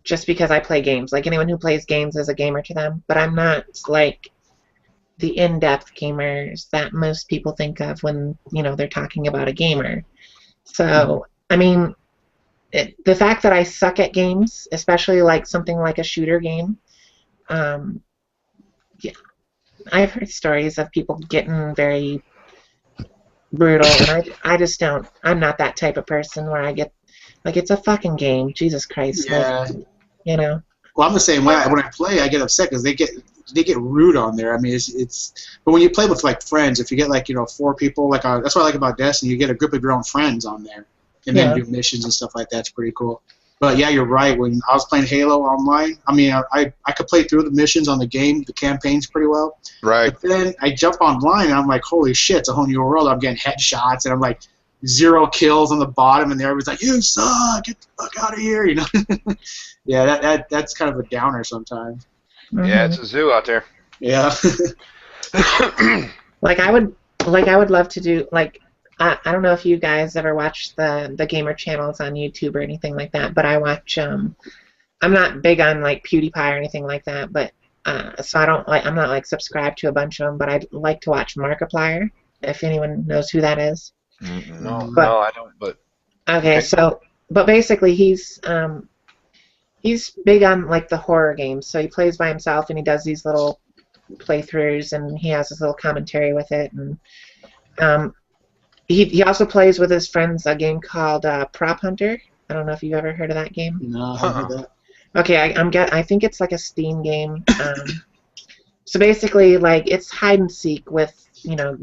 just because I play games. Like anyone who plays games is a gamer to them, but I'm not like the in-depth gamers that most people think of when they're talking about a gamer. So the fact that I suck at games, especially like something like a shooter game, yeah, I've heard stories of people getting very brutal, and I just don't. I'm not that type of person where I get like it's a fucking game. Jesus Christ, Yeah. Well, I'm the same way. When I play, I get upset because they get rude on there. It's. But when you play with like friends, if you get like 4 people, that's what I like about Destiny. You get a group of your own friends on there, and then do missions and stuff like that. It's pretty cool. But yeah, you're right. When I was playing Halo online, I could play through the missions on the game, the campaigns pretty well. Right. But then I jump online and I'm like, holy shit, it's a whole new world. I'm getting headshots and I'm like 0 kills on the bottom, and everybody's like, you suck, get the fuck out of here, Yeah, that's kind of a downer sometimes. Yeah, it's a zoo out there. Yeah. Like I would love to do like. I don't know if you guys ever watch the gamer channels on YouTube or anything like that, but I watch. I'm not big on like PewDiePie or anything like that, but so I'm not like subscribed to a bunch of them, but I like to watch Markiplier. if anyone knows who that is. No, But I don't. But okay, okay. but basically he's big on like the horror games. So he plays by himself and he does these little playthroughs and he has his little commentary with it. And um, he also plays with his friends a game called Prop Hunter. I don't know if you've ever heard of that game. No, I haven't heard that. Okay, I think it's like a Steam game. So basically, like it's hide and seek with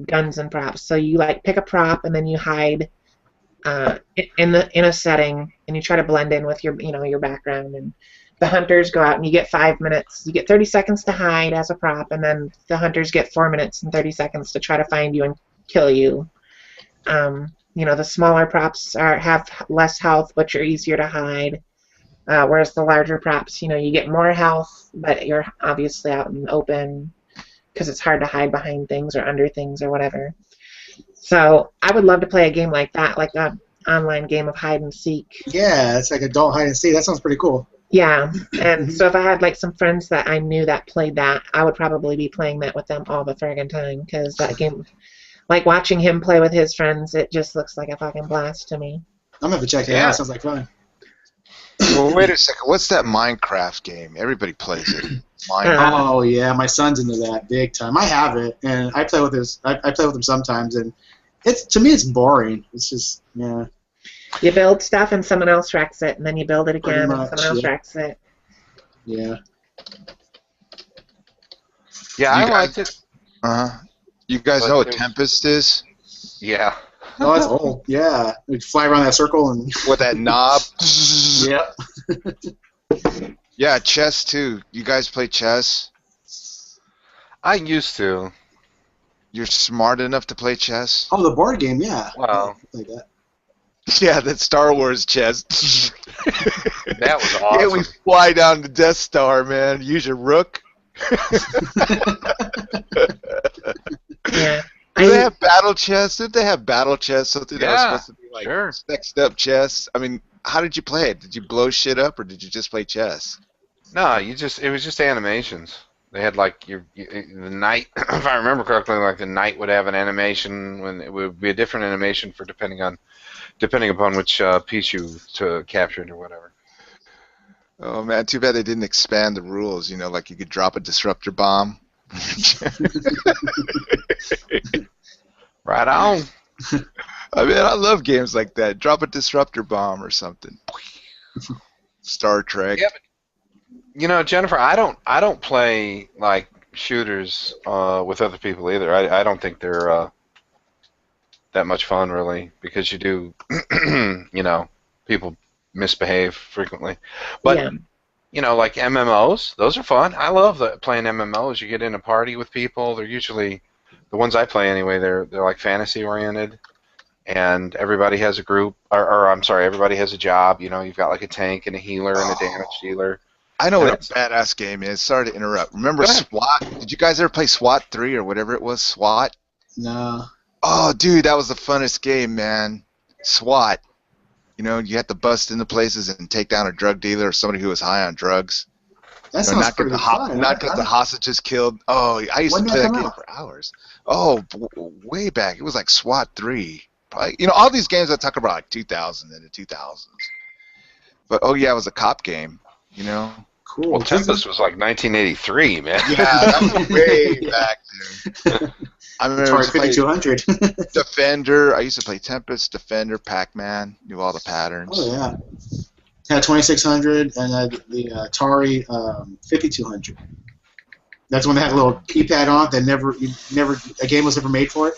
guns and props. So you like pick a prop and then you hide in a setting and you try to blend in with your background. And the hunters go out and you get 5 minutes. You get 30 seconds to hide as a prop, and then the hunters get 4 minutes and 30 seconds to try to find you and kill you. The smaller props have less health, but you're easier to hide. Whereas the larger props, you get more health, but you're obviously out in the open because it's hard to hide behind things or under things or whatever. So I would love to play a game like that, like an online game of hide and seek. Yeah, it's like adult hide and seek. That sounds pretty cool. Yeah, and so if I had like some friends that I knew that played that, I would probably be playing that with them all the friggin' time because that game, like watching him play with his friends, it just looks like a fucking blast to me. I'm gonna have to check it out. Sounds like fun. Well, wait a second. What's that Minecraft game? Everybody plays it. Minecraft. Oh yeah, my son's into that big time. I have it, and I play with I play with him sometimes, and to me it's boring. It's just You build stuff and someone else wrecks it, and then you build it again Pretty and much, someone else yeah. wrecks it. Yeah. Yeah, You I guys- liked it. You guys But know what there's- Tempest is? Yeah. Oh, that's old. Yeah, we fly around that circle and. With that knob? Yeah. Yeah, chess too. You guys play chess? I used to. You're smart enough to play chess? Oh, the board game. Yeah. Wow. Like that. Yeah, that Star Wars chess. That was Yeah, awesome. we fly down the Death Star, man. Use your rook. Yeah. Do they have battle chess? Did they have battle chess? Something that was Yeah, supposed to be like sure. sexed up chess? I mean, how did you play it? Did you blow shit up or did you just play chess? No, it was just animations. They had like the knight, if I remember correctly, like the knight would have an animation when it would be a different animation for depending upon which piece you captured or whatever. Oh man, too bad they didn't expand the rules. Like you could drop a disruptor bomb. Right on. I mean, I love games like that. Drop a disruptor bomb or something. Star Trek. Yeah, but, Jennifer, I don't play like shooters with other people either. I don't think they're that much fun really because you do, people misbehave frequently. But like MMOs, those are fun. I love playing MMOs. You get in a party with people. They're usually the ones I play anyway. They're like fantasy oriented, and everybody has a group, or I'm sorry, everybody has a job. You've got like a tank and a healer and a damage dealer. I know what a badass game is. Sorry to interrupt. Remember SWAT? Did you guys ever play SWAT 3 or whatever it was? SWAT? No. Oh, dude, that was the funnest game, man. SWAT. You had to bust into places and take down a drug dealer or somebody who was high on drugs. That sounds pretty fun. Not get the hostages killed. Oh, I used to play that game for hours. Oh, way back. It was like SWAT 3. Probably, all these games I talk about like 2000 and the 2000s. But, oh, yeah, it was a cop game, Cool. Well, Tempest was like 1983, man. Yeah, that was way back, dude. I remember Atari 5200. Defender. I used to play Tempest, Defender, Pac-Man. Knew all the patterns. Oh yeah. Had 2600 and the Atari 5200. That's when they had a little keypad on it that a game was never made for it.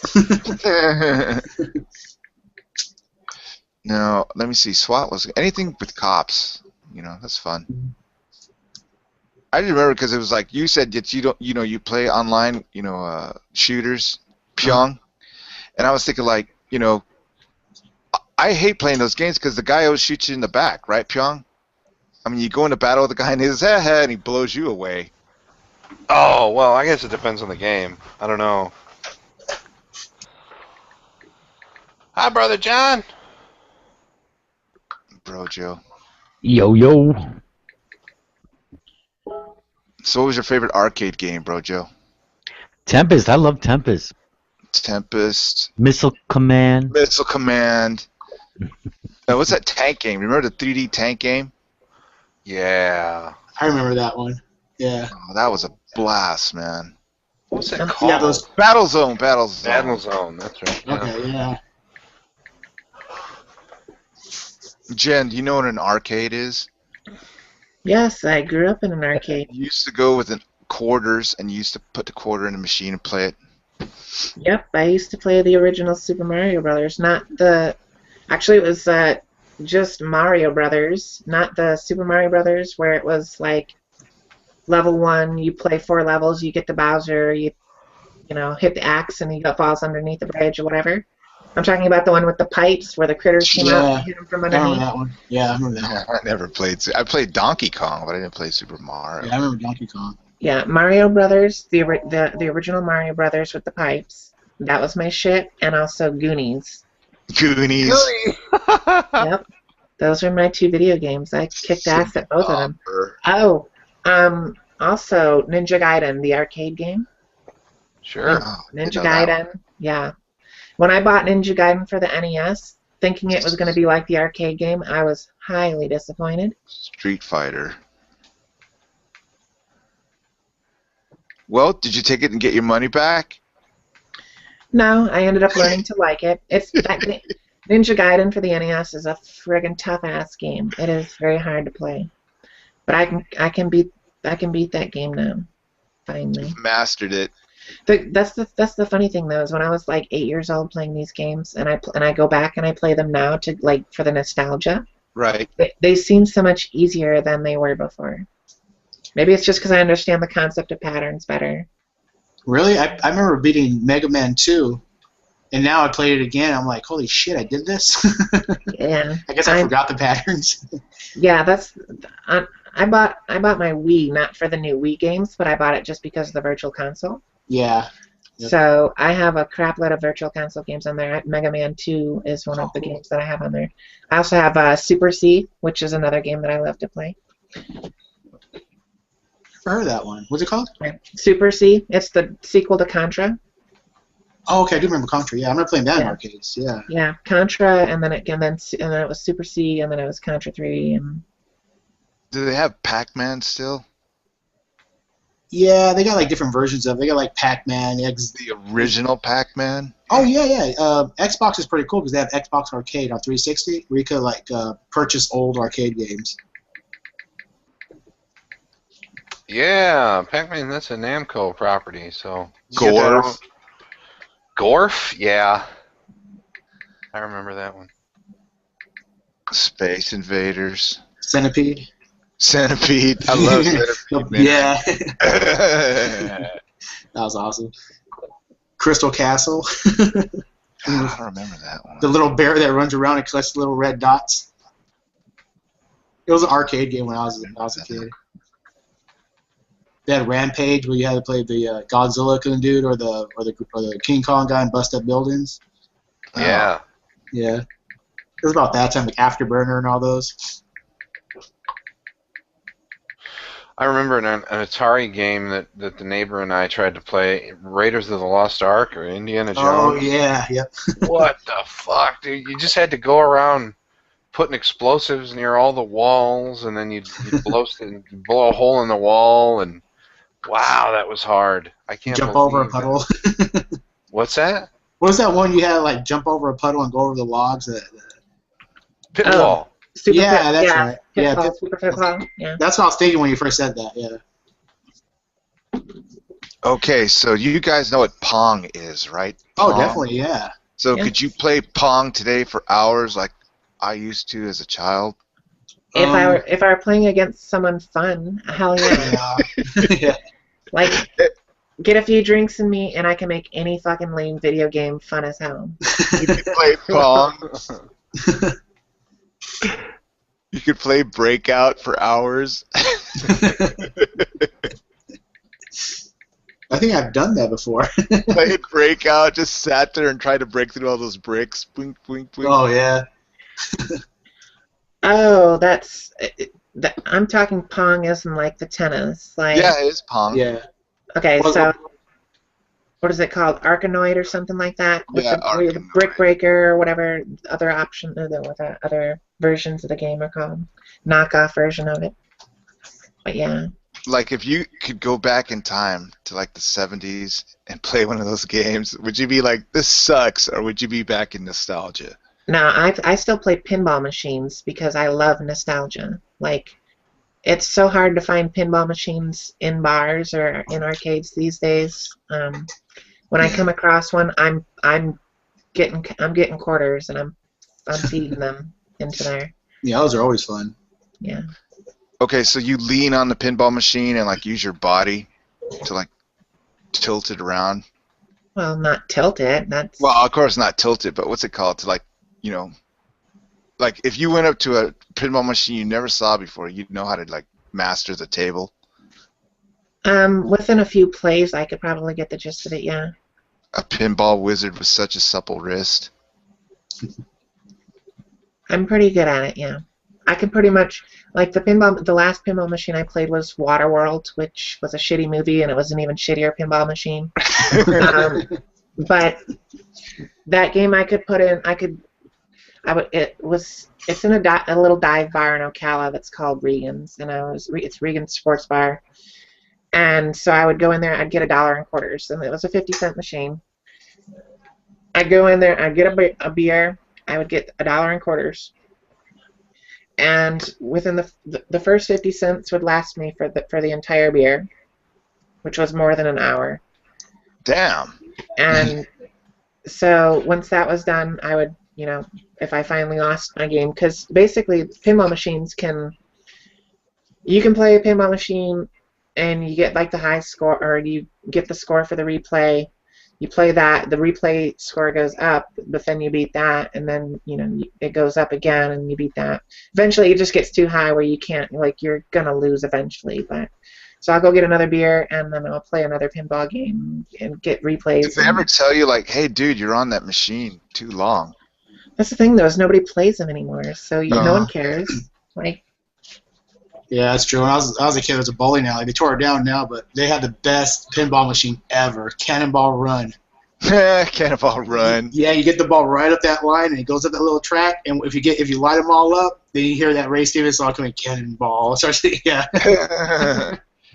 No, let me see. SWAT was anything with cops. That's fun. I remember because it was like you said that you don't, you play online, shooters, Pyong, and I was thinking like, I hate playing those games because the guy always shoots you in the back, right, Pyong? I mean, you go into battle with a guy in his head and he blows you away. Oh, well, I guess it depends on the game. I don't know. Hi, Brother John. Bro, Joe. Yo. So what was your favorite arcade game, Bro Joe? Tempest. I love Tempest. Tempest, Missile Command. Missile Command. What's that tank game? Remember the 3D tank game? Yeah. I remember that one. Yeah. Oh, that was a blast, man. What's that Yeah, called? Yeah, those. Battle Zone. Battle Zone. That's right. Yeah. Okay, yeah. Jen, do you know what an arcade is? Yes, I grew up in an arcade. You used to go with quarters, and you used to put the quarter in the machine and play it. Yep, I used to play the original Super Mario Brothers, not the. Actually, it was just Mario Brothers, not the Super Mario Brothers, where it was like level 1, you play 4 levels, you get the Bowser, you hit the axe, and he falls underneath the bridge or whatever. I'm talking about the one with the pipes where the critters came out and hit him from I remember underneath. that one. Yeah, I remember that one. I never played. I played Donkey Kong, but I didn't play Super Mario. Yeah, I remember Donkey Kong. Yeah, Mario Brothers, the original Mario Brothers with the pipes. That was my shit, and also Goonies. Goonies. Yep, those are my 2 video games. I kicked ass at both of them. Oh, also Ninja Gaiden, the arcade game. Sure. Ninja Gaiden, yeah. When I bought Ninja Gaiden for the NES, thinking it was going to be like the arcade game, I was highly disappointed. Street Fighter. Well, did you take it and get your money back? No, I ended up learning to like it. Ninja Gaiden for the NES is a friggin' tough ass game. It is very hard to play, but I can beat that game now. Finally, Mastered it. that's the funny thing though, is when I was like 8 years old playing these games, and I go back and I play them now to like for the nostalgia. Right. They seem so much easier than they were before. Maybe it's just because I understand the concept of patterns better. Really? I remember beating Mega Man 2, and now I played it again. I'm like, holy shit, I did this? Yeah. I guess I forgot the patterns. Yeah, I bought my Wii not for the new Wii games, but I bought it just because of the Virtual Console. Yeah. Yep. So I have a crap load of Virtual Console games on there. Mega Man 2 is one of the games that I have on there. I also have Super C, which is another game that I love to play. I've heard of that one. What's it called? Super C. It's the sequel to Contra. Oh, okay. I do remember Contra. Yeah, I remember playing that in arcades. Yeah. Yeah, Contra, and then it was Super C, and then it was Contra 3. And Do they have Pac-Man still? Yeah, they got like different versions of it. They got like Pac-Man. The original Pac-Man? Oh, yeah. Xbox is pretty cool because they have Xbox Arcade on 360 where you could like purchase old arcade games. Yeah, Pac-Man, that's a Namco property, so... Gorf? Gorf? Yeah. I remember that one. Space Invaders. Centipede. Centipede. I love Centipede, man. Yeah. That was awesome. Crystal Castle. I don't remember that one. The little bear that runs around and collects little red dots. It was an arcade game when I was a kid. They had Rampage where you had to play the Godzilla looking dude or the King Kong guy and bust up buildings. Yeah. Yeah. It was about that time, like Afterburner and all those. I remember an Atari game that the neighbor and I tried to play, Raiders of the Lost Ark or Indiana Jones. Oh, yeah, yep. What the fuck, dude? You just had to go around putting explosives near all the walls, and then you'd blow a hole in the wall, and wow, that was hard. I can't jump over a puddle. What's that? What was that one you had to like jump over a puddle and go over the logs? Pitfall. That's right. Pitfall, Super Pitfall. Yeah. That's what I was thinking when you first said that. Yeah. Okay, so you guys know what Pong is, right? Oh, Pong? definitely, yeah. So could you play Pong today for hours like I used to as a child? If I were playing against someone fun, hell yeah. Yeah. Like, get a few drinks in me, and I can make any fucking lame video game fun as hell. You could play Pong. You could play Breakout for hours. I think I've done that before. Played Breakout, just sat there and tried to break through all those bricks. Boink, boink, boink. Oh, yeah. Oh, I'm talking Pong as in like the tennis. Like, Yeah, it is Pong. Yeah. Okay, Well, so what is it called? Arkanoid or something like that? With Yeah, the Brick Arkanoid. Breaker or whatever other option, what the other versions of the game are called. Knockoff version of it. But yeah. Like, if you could go back in time to like the 70s and play one of those games, would you be like, this sucks, or would you be back in nostalgia? No, I still play pinball machines because I love nostalgia. Like, it's so hard to find pinball machines in bars or in arcades these days. When I come across one, I'm getting quarters and I'm feeding them into there. Yeah, those are always fun. Yeah. Okay, so you lean on the pinball machine and like use your body to like tilt it around. Well, not tilt it. That's Well, of course not tilt it, but what's it called? To like, you know, like if you went up to a pinball machine you never saw before, you'd know how to like master the table. within a few plays, I could probably get the gist of it. Yeah. A pinball wizard with such a supple wrist. I'm pretty good at it. Yeah. I can pretty much like the last pinball machine I played was Waterworld, which was a shitty movie, and it was an even shittier pinball machine. But that game I could put in, it's in a little dive bar in Ocala that's called Regan's, and it's Regan's Sports Bar, and so I would go in there, I'd get $1 in quarters, and it was a 50-cent machine. I'd go in there, I'd get a beer, I would get $1 in quarters, and within the first 50 cents would last me for the entire beer, which was more than an hour. Damn. And so once that was done, I would, if I finally lost my game, because basically pinball machines you can play a pinball machine and you get like the high score, or you get the score for the replay. You play that, the replay score goes up, but then you beat that, and then it goes up again, and you beat that. Eventually, it just gets too high where you can't, like, you're gonna lose eventually. But so I'll go get another beer, and then I'll play another pinball game and get replays. Did they ever tell you like, hey, dude, you're on that machine too long? That's the thing, though, is nobody plays them anymore, so no one cares. Like. Yeah, that's true. When I was a kid, there was a bowling alley. They tore it down now, but they had the best pinball machine ever. Cannonball Run. Cannonball Run. Yeah, you get the ball right up that line, and it goes up that little track. And if you light them all up, then you hear that Ray Stevens song coming, Cannonball. Yeah.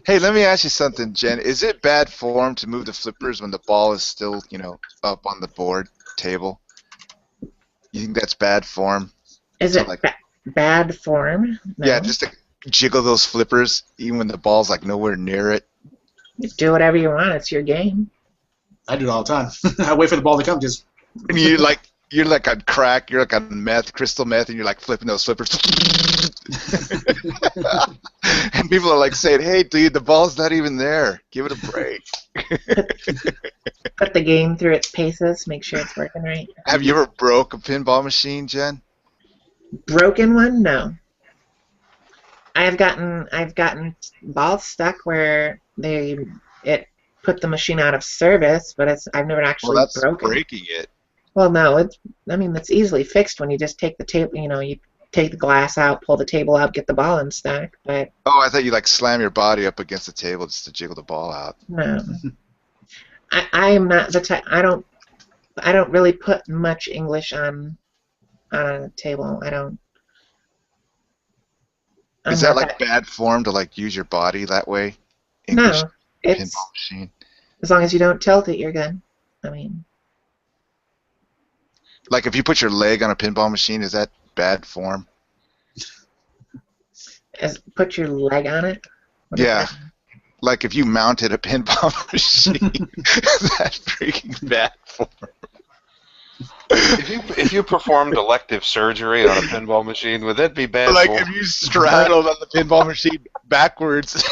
Hey, let me ask you something, Jen. Is it bad form to move the flippers when the ball is still, up on the board table? You think that's bad form? Is it bad form? No. Yeah, just to jiggle those flippers even when the ball's like nowhere near it. You do whatever you want. It's your game. I do it all the time. I wait for the ball to come. Just. And you're like on crack. You're like on meth, crystal meth, and you're like flipping those flippers. And people are like saying, "Hey, dude, the ball's not even there. Give it a break." Put the game through its paces. Make sure it's working right. Have you ever broke a pinball machine, Jen? Broken one? No. I've gotten balls stuck where it put the machine out of service, but I've never actually that's broken. Breaking it. Well, no, it's easily fixed when you just take the table. You take the glass out, pull the table out, get the ball in stock. But I thought you like slam your body up against the table just to jiggle the ball out. No, I am not the type. I don't really put much English on a table. I don't. Is that like bad form to like use your body that way? English No, it's pinball machine. As long as you don't tilt it, you're good. I mean, like if you put your leg on a pinball machine, is that bad form? Put your leg on it? Yeah. Like if you mounted a pinball machine, is that freaking bad form? If you performed elective surgery on a pinball machine, would that be bad? Like if you straddled on the pinball machine backwards.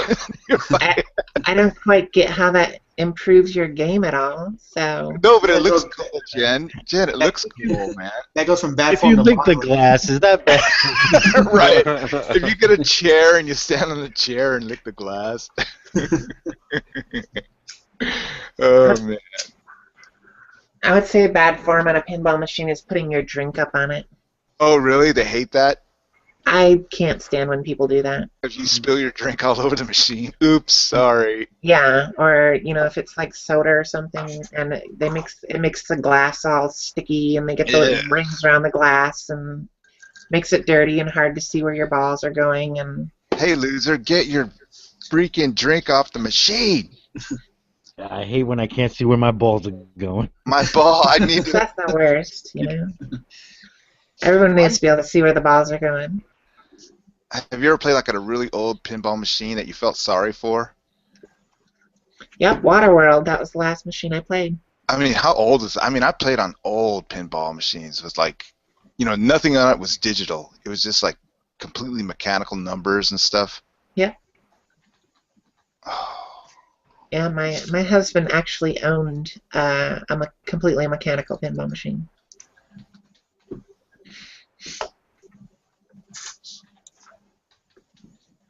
I don't quite get how that improves your game at all. So no, but it looks cool, Jen. Jen, it looks cool, man. That goes from bad if form you to lick the moderate. glass, is that bad? Right. If you get a chair and you stand on the chair and lick the glass. Oh man. I would say bad form on a pinball machine is putting your drink up on it. Oh really? They hate that? I can't stand when people do that. If you spill your drink all over the machine, oops, sorry. Yeah, or if it's like soda or something, and it makes the glass all sticky, and they get Yeah. the rings around the glass, and makes it dirty and hard to see where your balls are going. And Hey, loser, get your freaking drink off the machine. I hate when I can't see where my balls are going. My ball, I need to. that's the worst. Everyone needs to be able to see where the balls are going. Have you ever played like at a really old pinball machine that you felt sorry for? Yep, Waterworld. That was the last machine I played. I mean, how old is it? I mean, I played on old pinball machines. It was like, nothing on it was digital. It was just like completely mechanical numbers and stuff. Yeah. Oh. Yeah, my husband actually owned a completely mechanical pinball machine.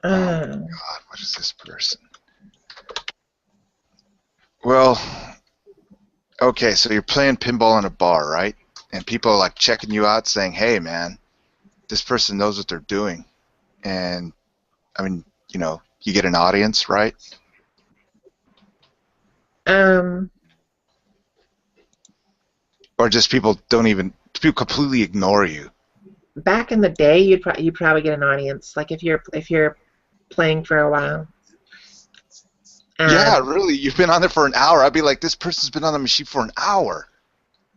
Oh God, what is this person? Well, okay, so you're playing pinball in a bar, right? And people are like checking you out saying, hey man, this person knows what they're doing. And I mean, you get an audience, right? Or just people completely ignore you. Back in the day, you'd probably get an audience, like if you're playing for a while. Yeah, really. You've been on there for an hour. I'd be like, this person's been on the machine for an hour.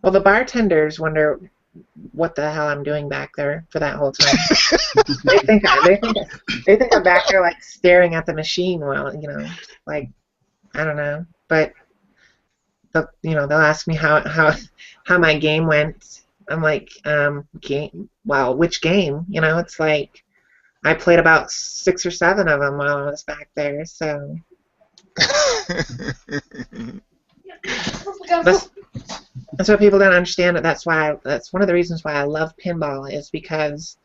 Well, the bartenders wonder what the hell I'm doing back there for that whole time. they think I'm back there like staring at the machine while like I don't know. But they'll ask me how my game went. I'm like, game. Well, which game? It's like I played about 6 or 7 of them while I was back there. So. That's what people don't understand. That's one of the reasons why I love pinball, is because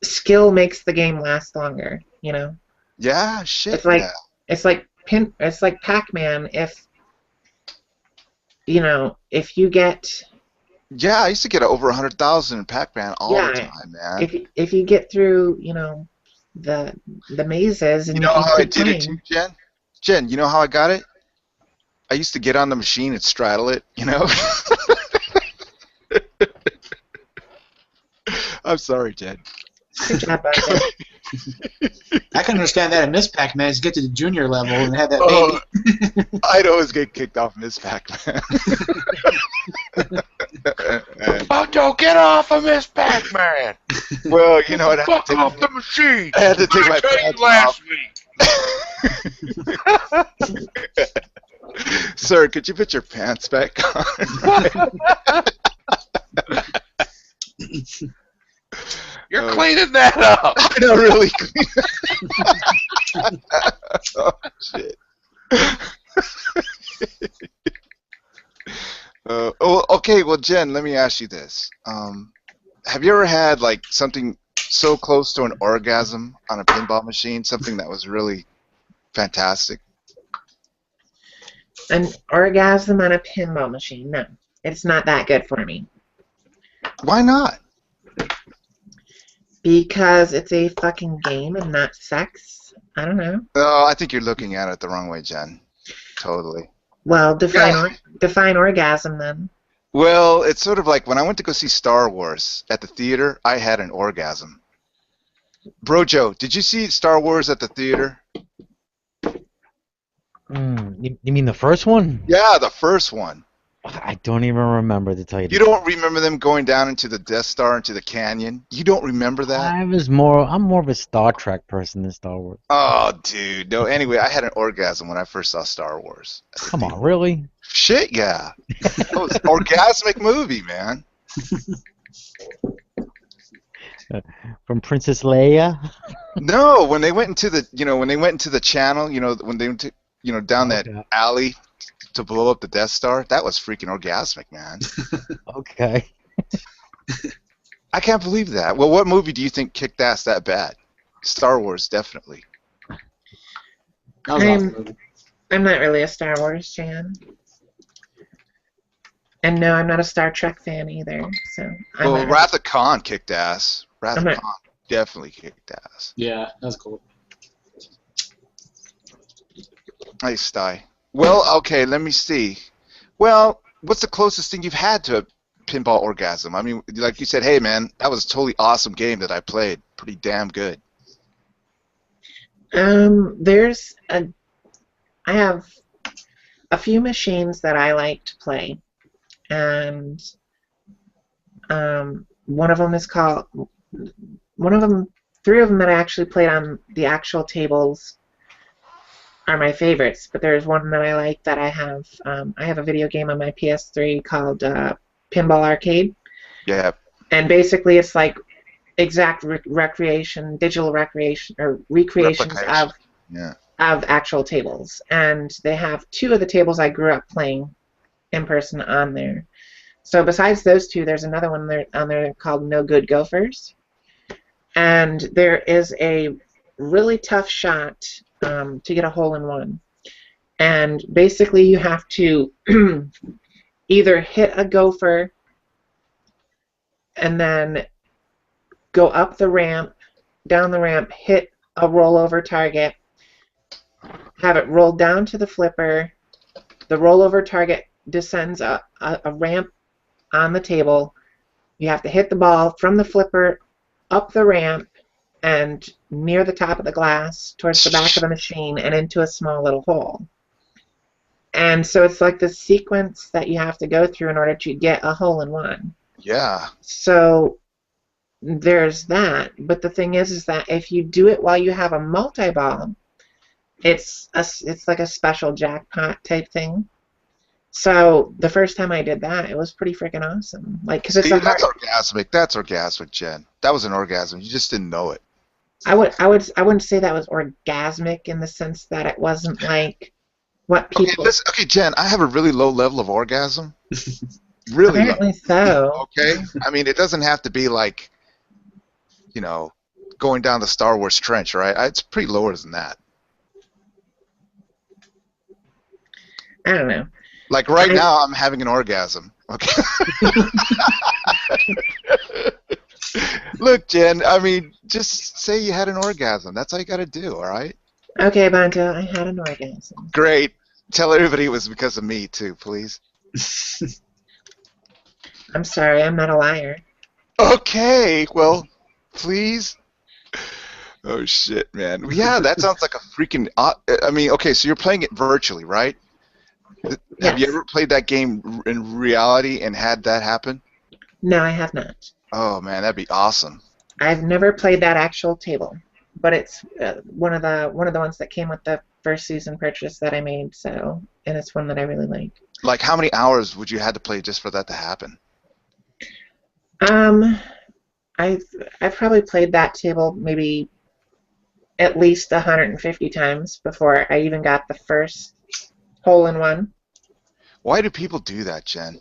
skill makes the game last longer. Yeah, shit. It's like Pac-Man. If you get. Yeah, I used to get over 100,000 in Pac-Man all the time, man. If you get through the mazes and you know how I keep did it too, Jen? Jen, you know how I got it? I used to get on the machine and straddle it, I'm sorry, Jen. Good job, Bunto. I can understand that in Miss Pac-Man is get to the junior level and have that baby. I'd always get kicked off Miss Pac-Man. Bunto, get off of Miss Pac-Man! Well, I'd have Fuck to take off the machine! I had to take my I tell you pants last off. week. Sir, could you put your pants back on? You're cleaning that up! I know, really clean. Oh, shit. Okay, well, Jen, let me ask you this. Have you ever had, like, something so close to an orgasm on a pinball machine? Something that was really fantastic? An orgasm on a pinball machine? No. It's not that good for me. Why not? Because it's a fucking game and not sex. I don't know. No, I think you're looking at it the wrong way, Jen. Totally. Well, define orgasm then. Well, it's sort of like when I went to go see Star Wars at the theater, I had an orgasm. Brojo, did you see Star Wars at the theater? You mean the first one? Yeah, the first one. I don't even remember, to tell you the You don't remember them going down into the Death Star, into the canyon? You don't remember that? I'm more of a Star Trek person than Star Wars. Oh, dude. No, anyway, I had an orgasm when I first saw Star Wars. Come on, really? Shit, yeah. It was an orgasmic movie, man. From Princess Leia? No, when they went into the channel, when they went to, down that alley to blow up the Death Star, that was freaking orgasmic, man. Okay. I can't believe that. Well, what movie do you think kicked ass that bad? Star Wars, definitely. That was awesome. I'm not really a Star Wars fan. And no, I'm not a Star Trek fan either. So Well, Wrath of Khan kicked ass. Wrath of Khan. definitely kicked ass. Yeah, that's cool. Nice, Sty. Well, okay, let me see. Well, what's the closest thing you've had to a pinball orgasm? I mean, like you said, hey, man, that was a totally awesome game that I played. Pretty damn good. There's a. I have a few machines that I like to play, and one of them is called. One of them, three of them that I actually played on the actual tables are my favorites, but there's one that I like that I have. I have a video game on my PS3 called Pinball Arcade. Yeah. And basically, it's like exact digital recreation, or recreations of actual tables. And they have two of the tables I grew up playing in person on there. So besides those two, there's another one on there called No Good Gophers. And there is a really tough shot to get a hole-in-one. And basically, you have to either hit a gopher and then go up the ramp, down the ramp, hit a rollover target, have it roll down to the flipper, the rollover target descends a ramp on the table, you have to hit the ball from the flipper up the ramp and near the top of the glass towards the back of the machine and into a small little hole. And so it's like the sequence that you have to go through in order to get a hole-in-one. Yeah. So there's that, but the thing is that if you do it while you have a multi-ball, it's like a special jackpot type thing. So the first time I did that, it was pretty freaking awesome. Like, because it's that's orgasmic. That's orgasmic, Jen. That was an orgasm. You just didn't know it. I wouldn't say that was orgasmic in the sense that it wasn't like what people. Okay, Jen. I have a really low level of orgasm. Really low. Apparently so. Okay. I mean, it doesn't have to be like, going down the Star Wars trench, right? It's pretty lower than that. I don't know. Like right now, I'm having an orgasm. Okay. Look, Jen, I mean, just say you had an orgasm. That's all you got to do, all right? Okay, Bunto, I had an orgasm. Great. Tell everybody it was because of me, too, please. I'm sorry, I'm not a liar. Okay, well, please. Oh, shit, man. Yeah, that sounds like a freaking... I mean, okay, so you're playing it virtually, right? Yes. Have you ever played that game in reality and had that happen? No, I have not. Oh, man, that'd be awesome. I've never played that actual table, but it's one of the ones that came with the first season purchase that I made. So, and it's one that I really like. Like, how many hours would you have to play just for that to happen? I've probably played that table maybe at least 150 times before I even got the first hole-in-one. Why do people do that, Jen?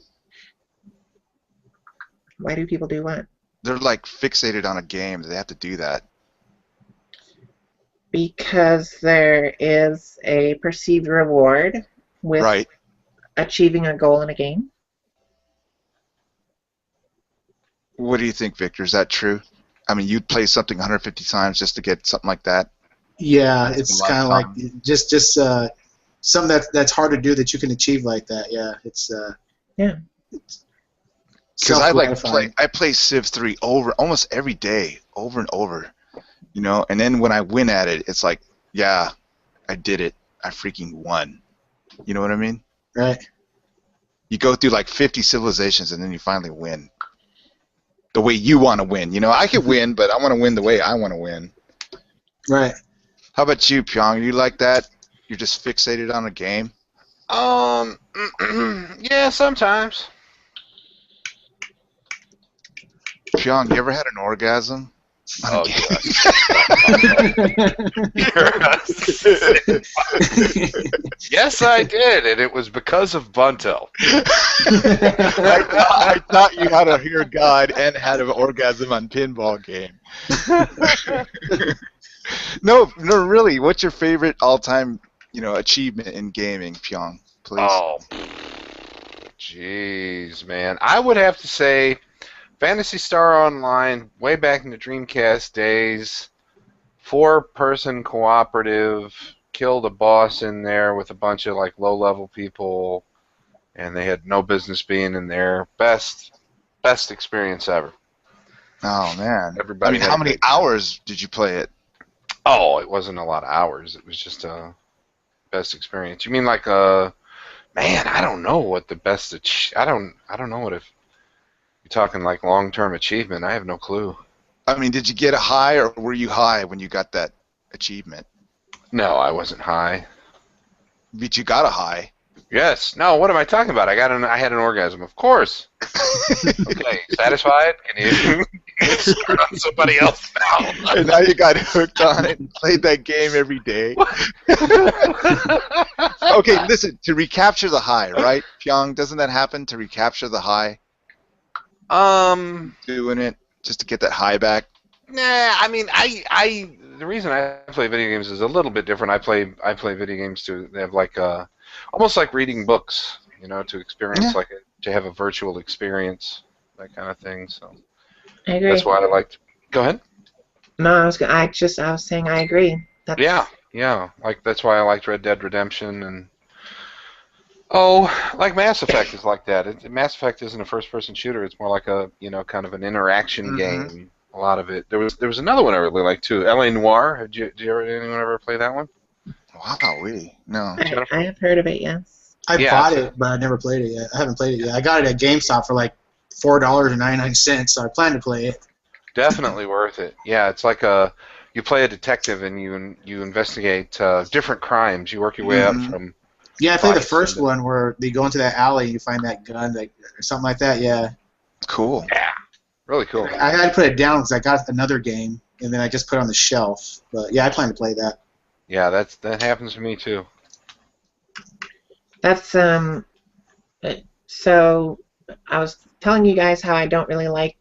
Why do people do what? They're like fixated on a game. They have to do that. Because there is a perceived reward with achieving a goal in a game. What do you think, Victor? Is that true? I mean, you'd play something 150 times just to get something like that? Yeah, it's kind of like just something that's hard to do that you can achieve like that. Yeah, it's because I play Civ 3 almost every day, over and over, and then when I win at it, it's like, yeah, I did it. I freaking won. You know what I mean? Right. You go through like 50 civilizations and then you finally win. The way you want to win. I could win, but I want to win the way I want to win. Right. How about you, Pyong? You like that? You're just fixated on a game? Yeah, sometimes. Pyong, you ever had an orgasm? Oh, yes. Yes, I did, and it was because of Bunto. I thought you had to hear God and had an orgasm on pinball game. No, really. What's your favorite all-time, achievement in gaming, Pyong? Please. Oh, jeez, man. I would have to say Phantasy Star Online, way back in the Dreamcast days, 4-person cooperative, killed a boss in there with a bunch of like low-level people, and they had no business being in there. Best experience ever. Oh man. I Everybody mean, had how a many great time. hours did you play it? Oh, it wasn't a lot of hours. It was just a best experience. You mean like man? I don't know what the best. I don't know what if you're talking like long-term achievement. I have no clue. I mean, did you get a high, or were you high when you got that achievement? No, I wasn't high. But you got a high. Yes. No. What am I talking about? I had an orgasm. Of course. Okay. Satisfied? Can you screw on somebody else now? And now you got hooked on it and played that game every day. Okay, listen, to recapture the high, right? Pyong, doesn't that happen to recapture the high? Doing it just to get that high back? Nah. I mean, the reason I play video games is a little bit different. I play video games to have like almost like reading books, to experience to have a virtual experience, that kind of thing. So I agree. that's why I liked. Go ahead. No, I was saying I agree. That's, Yeah. Like that's why I liked Red Dead Redemption and like Mass Effect is like that. Mass Effect isn't a first-person shooter. It's more like a kind of an interaction game. A lot of it. There was another one I really liked too. L.A. Noire. Anyone ever play that one? Wow, no. I have heard of it, yes. I bought it, but I never played it yet. I haven't played it yet. I got it at GameStop for like $4.99, so I plan to play it. Definitely worth it. Yeah, it's like you play a detective and you investigate different crimes. You work your way up from. Yeah, I played the first one where they go into that alley and you find that gun, or something like that. Yeah. Cool. Yeah. Really cool. I had to put it down because I got another game, and then I just put it on the shelf. But yeah, I plan to play that. Yeah, that happens to me too. That's so I was telling you guys how I don't really like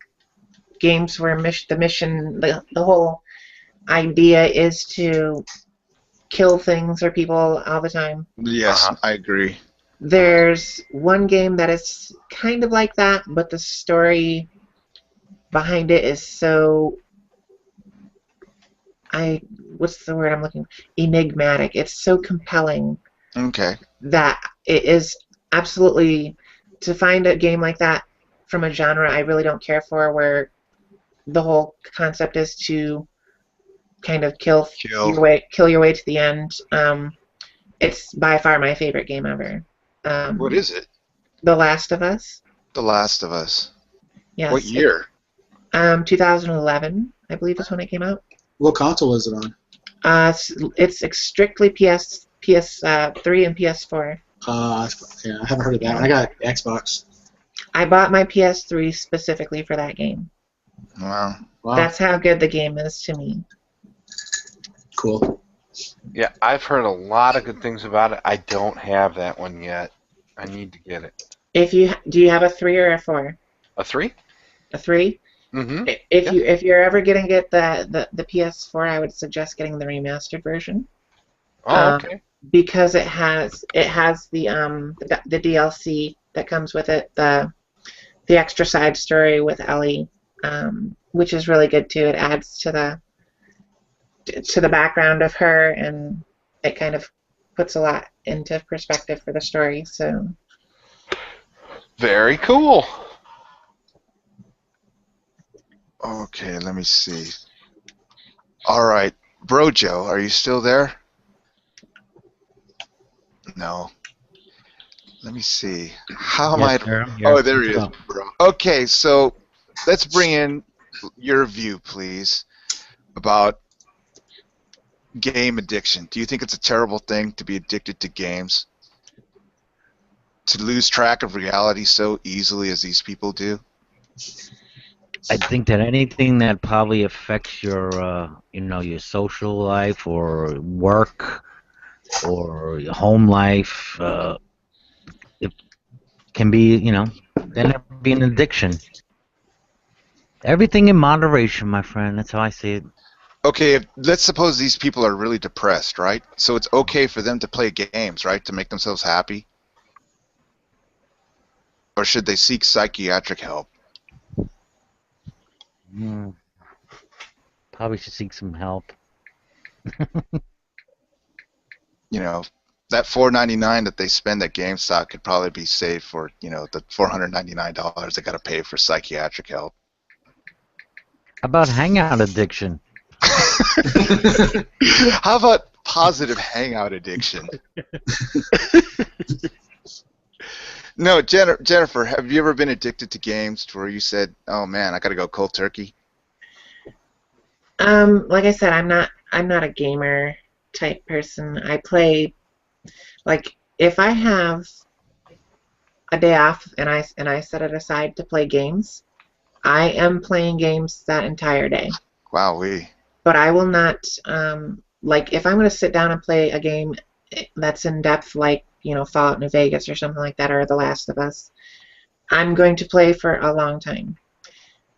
games where the whole idea is to kill things or people all the time. Yes, I agree. There's one game that is kind of like that, but the story behind it is so what's the word I'm looking for? Enigmatic. It's so compelling. Okay. That it is absolutely, to find a game like that from a genre I really don't care for, where the whole concept is to kind of kill your way to the end. It's by far my favorite game ever. What is it? The Last of Us. The Last of Us. Yes. What year? 2011, I believe is when it came out. What console is it on? It's strictly PS3 and PS4. Yeah, I haven't heard of that one. I got Xbox. I bought my PS3 specifically for that game. Wow. That's how good the game is to me. Cool. Yeah, I've heard a lot of good things about it. I don't have that one yet. I need to get it. Do you have a 3 or a 4? A 3? A 3? Mm-hmm. If you're ever gonna get the PS4, I would suggest getting the remastered version. Oh, okay. Because it has the DLC that comes with it, the extra side story with Ellie, which is really good too. It adds to the background of her, and it kind of puts a lot into perspective for the story. So very cool. Okay, let me see. All right, Brojo, are you still there? No. Let me see. How am I? Sir. Oh, there he is, bro. Okay, so let's bring in your view, please, about game addiction. Do you think it's a terrible thing to be addicted to games? To lose track of reality so easily as these people do? I think that anything that probably affects your, your social life or work or your home life, it can be, then it be an addiction. Everything in moderation, my friend. That's how I see it. Okay, let's suppose these people are really depressed, right? So it's okay for them to play games, right, to make themselves happy? Or should they seek psychiatric help? Hmm, probably should seek some help. You know, that $4.99 that they spend at GameStop could probably be saved for, the $499 they got to pay for psychiatric help. How about hangout addiction? How about positive hangout addiction? No, Jennifer, have you ever been addicted to games to where you said, "Oh man, I got to go cold turkey"? Like I said, I'm not a gamer type person. I play, like, if I have a day off and I set it aside to play games, I am playing games that entire day. Wowee. But I will not, like, if I'm going to sit down and play a game that's in depth, like, Fallout New Vegas or something like that, or The Last of Us, I'm going to play for a long time.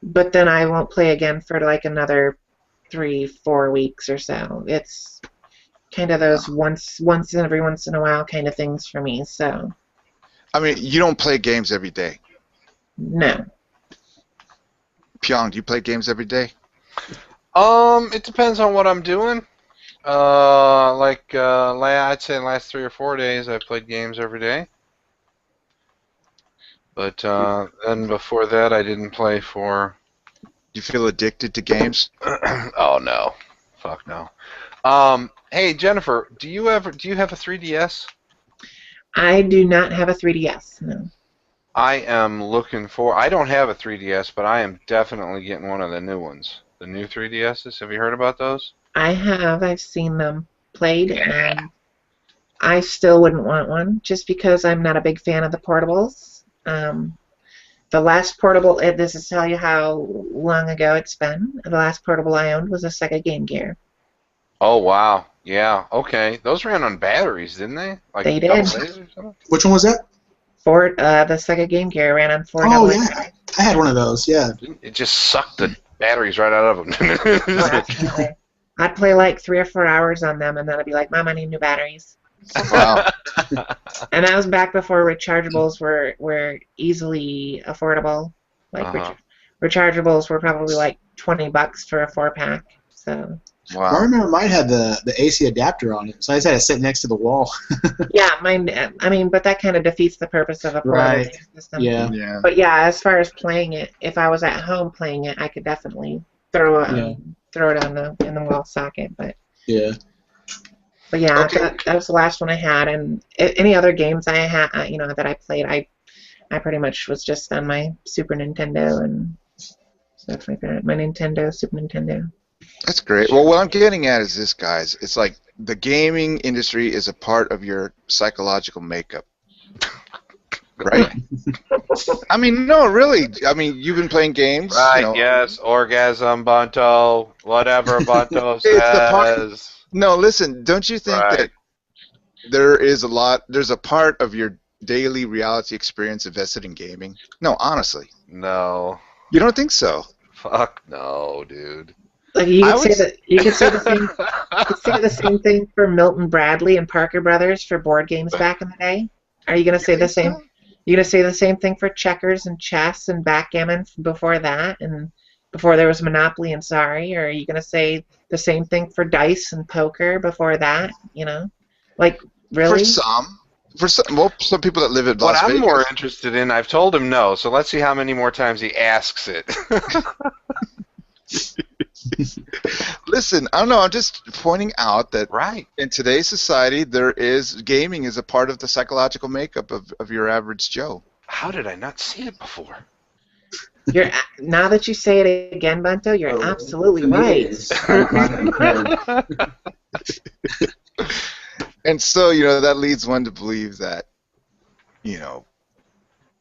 But then I won't play again for like another 3-4 weeks or so. It's kind of those once every once in a while kind of things for me. So I mean, you don't play games every day. no. Pyong, do you play games every day? It depends on what I'm doing. I'd say in the last 3 or 4 days, I played games every day. But then before that, I didn't play for. You feel addicted to games? Oh no, fuck no. Hey Jennifer, do you have a 3DS? I do not have a 3DS. No. I am looking for. I don't have a 3DS, but I am definitely getting one of the new ones. The new 3DSs. Have you heard about those? I have. I've seen them played, and I still wouldn't want one just because I'm not a big fan of the portables. The last portable, this is tell you how long ago it's been. The last portable I owned was a Sega Game Gear. Oh wow, yeah, okay. Those ran on batteries, didn't they? Like They did. double A's or something? Which one was that? The Sega Game Gear ran on 4 Oh, AA yeah. batteries. I had one of those, yeah. It just sucked the batteries right out of them. Definitely. I'd play like 3 or 4 hours on them, and then I'd be like, "Mom, I need new batteries." Wow. And that was back before rechargeables were easily affordable. Like rechargeables were probably like $20 for a 4-pack. So I Wow. remember mine had the AC adapter on it, so I just had to sit next to the wall. yeah, mine. I mean, but that kind of defeats the purpose of a portable Right. system. Yeah. Yeah. But yeah, as far as playing it, if I was at home playing it, I could definitely throw it on in the wall socket. Yeah. But yeah, Okay. that was the last one I had, and any other games I had, that I played, I pretty much was just on my Super Nintendo and stuff like that. My Nintendo, Super Nintendo. That's great. Well, what I'm getting at is this, guys. It's like the gaming industry is a part of your psychological makeup. Right? I mean, no, really. I mean, you've been playing games. Right, yes, orgasm, Bunto, whatever Bunto It's the part- says. No, listen, don't you think Right. that there's a part of your daily reality experience invested in gaming? No, honestly. No. You don't think so? Fuck no, dude. Like you I could would say that you could say the same. You could say the same thing for Milton Bradley and Parker Brothers for board games back in the day. Are you gonna say the same? You gonna say the same thing for checkers and chess and backgammon before that, and before there was Monopoly and Sorry? Or are you gonna say the same thing for dice and poker before that? Like really? For some people that live in What Las I'm Vegas. more interested in, I've told him no, so let's see how many more times he asks it. Listen, I don't know. I'm just pointing out that Right. in today's society, gaming is a part of the psychological makeup of your average Joe. How did I not see it before? Now that you say it again, Bunto, you're absolutely right. And so, that leads one to believe that,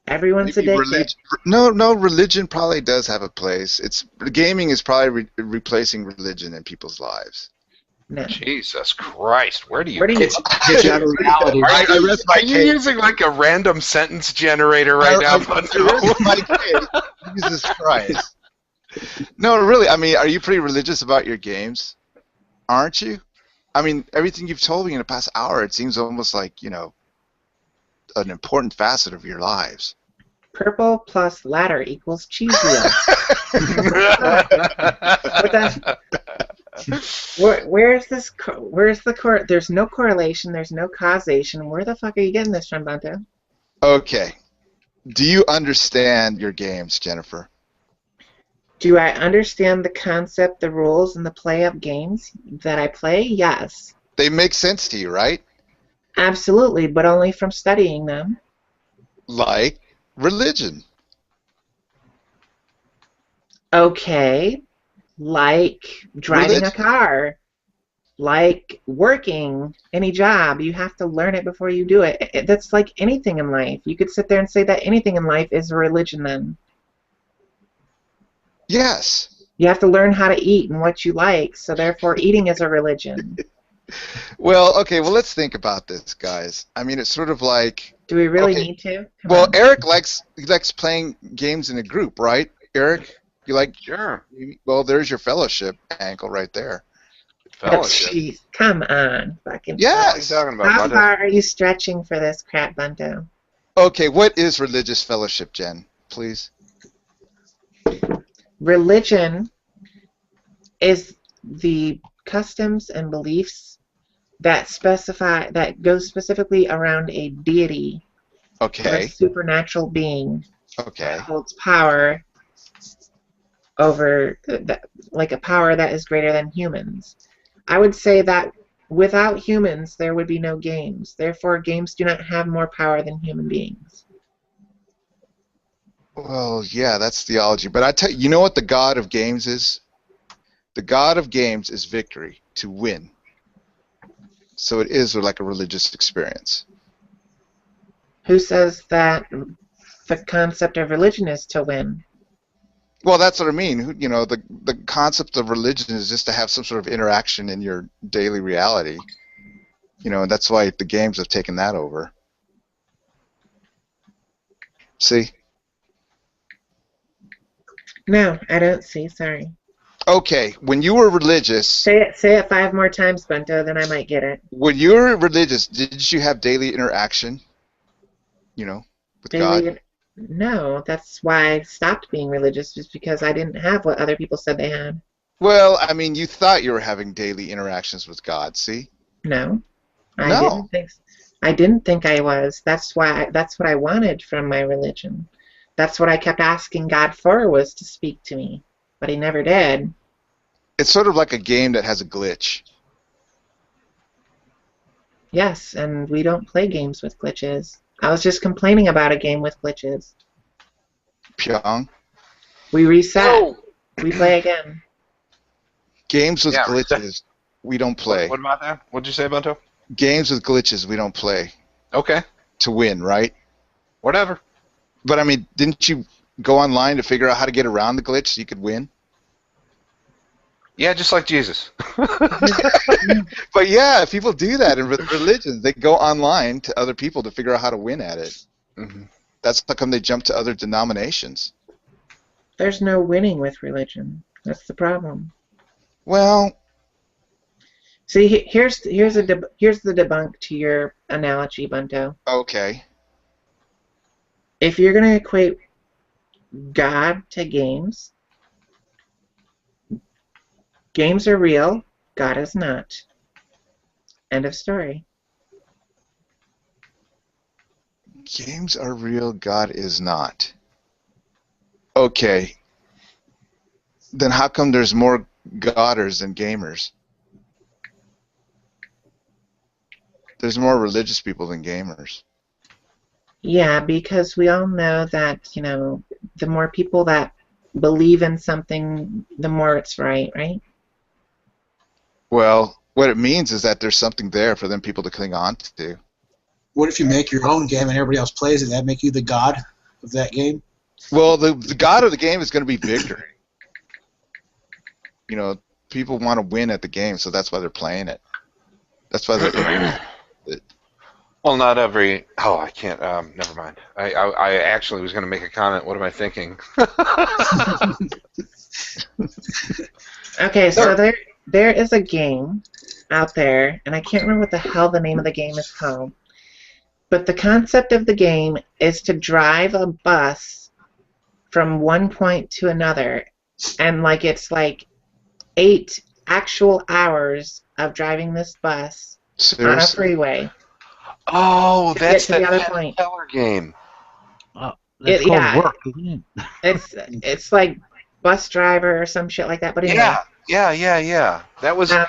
Everyone's maybe addicted. religion probably does have a place. Gaming is probably replacing religion in people's lives. No. Jesus Christ, where do you... It's you out of reality. I rest my Are you case. using like a random sentence generator right now, I Bunto? rest my case. Jesus Christ. No, really. I mean, are you pretty religious about your games? Aren't you? I mean, everything you've told me in the past hour, it seems almost like, an important facet of your lives. Purple plus ladder equals cheese wheel. Where's this? Where's the There's no correlation. There's no causation. Where the fuck are you getting this from, Bunto? Okay. Do you understand your games, Jennifer? Do I understand the concept, the rules, and the play of games that I play? Yes. They make sense to you, right? Absolutely, but only from studying them. Like religion. Okay. Like driving a car. Like working any job. You have to learn it before you do it. That's like anything in life. You could sit there and say that anything in life is a religion then. Yes. You have to learn how to eat and what you like, so therefore eating is a religion. Well, okay, well, let's think about this, guys. I mean, it's sort of like... Do we really need to? Come well, on. Eric likes playing games in a group, right? Eric, you like... Sure. Well, there's your fellowship angle right there. Fellowship. Jeez, come on. Fucking Yes. What are you talking about, How Bunto? far are you stretching for this crap, Bunto? Okay, what is religious fellowship, Jen? Please. Religion is the customs and beliefs that go specifically around a deity or a Okay. supernatural being Okay. that holds power over, like a power that is greater than humans. I would say that without humans, there would be no games. Therefore, games do not have more power than human beings. Well, yeah, that's theology. But I tell you, you know what the god of games is? The god of games is victory, to win. So it is like a religious experience. Who says that the concept of religion is to win? Well, that's what I mean. You know, the concept of religion is just to have some sort of interaction in your daily reality. You know, and that's why the games have taken that over. See? No, I don't see. Sorry. Okay, when you were religious, Say it 5 more times, Bunto, then I might get it. when you were religious, did you have daily interaction? You know, with God? No, that's why I stopped being religious, just because I didn't have what other people said they had. Well, I mean, you thought you were having daily interactions with God, see? No, I No. didn't think. I didn't think I was. That's what I wanted from my religion. That's what I kept asking God for, was to speak to me, but He never did. It's sort of like a game that has a glitch. Yes, and we don't play games with glitches. I was just complaining about a game with glitches. Pyong. We reset. No. We play again. Games with Yeah, glitches, we don't play. What about that? What'd you say, Bunto? Games with glitches, we don't play. Okay. To win, right? Whatever. But I mean, didn't you go online to figure out how to get around the glitch so you could win? Yeah, just like Jesus. But yeah, people do that in religions. They go online to other people to figure out how to win at it. Mm-hmm. That's how come they jump to other denominations. There's no winning with religion. That's the problem. Well, See, here's the debunk to your analogy, Bunto. okay. If you're going to equate God to games, games are real, God is not. End of story. Games are real, God is not. Okay. Then how come there's more Godders than gamers? There's more religious people than gamers. Yeah, because we all know that, you know, the more people that believe in something, the more it's right? Well, what it means is that there's something there for them people to cling on to. What if you make your own game and everybody else plays it? That make you the god of that game? Well, the god of the game is going to be victory. You know, people want to win at the game, so that's why they're playing it. That's why they're... Well, not every... Oh, I can't... never mind. I actually was going to make a comment. What am I thinking? Okay, so there is a game out there, and I can't remember what the hell the name of the game is called, But the concept of the game is to drive a bus from one point to another, and like it's like 8 actual hours of driving this bus on a Seriously? freeway Oh, to get that's to the that other Penn and point. Teller game. That's called Yeah, work, isn't it? it's like bus driver or some shit like that. But anyway, Yeah. That was um,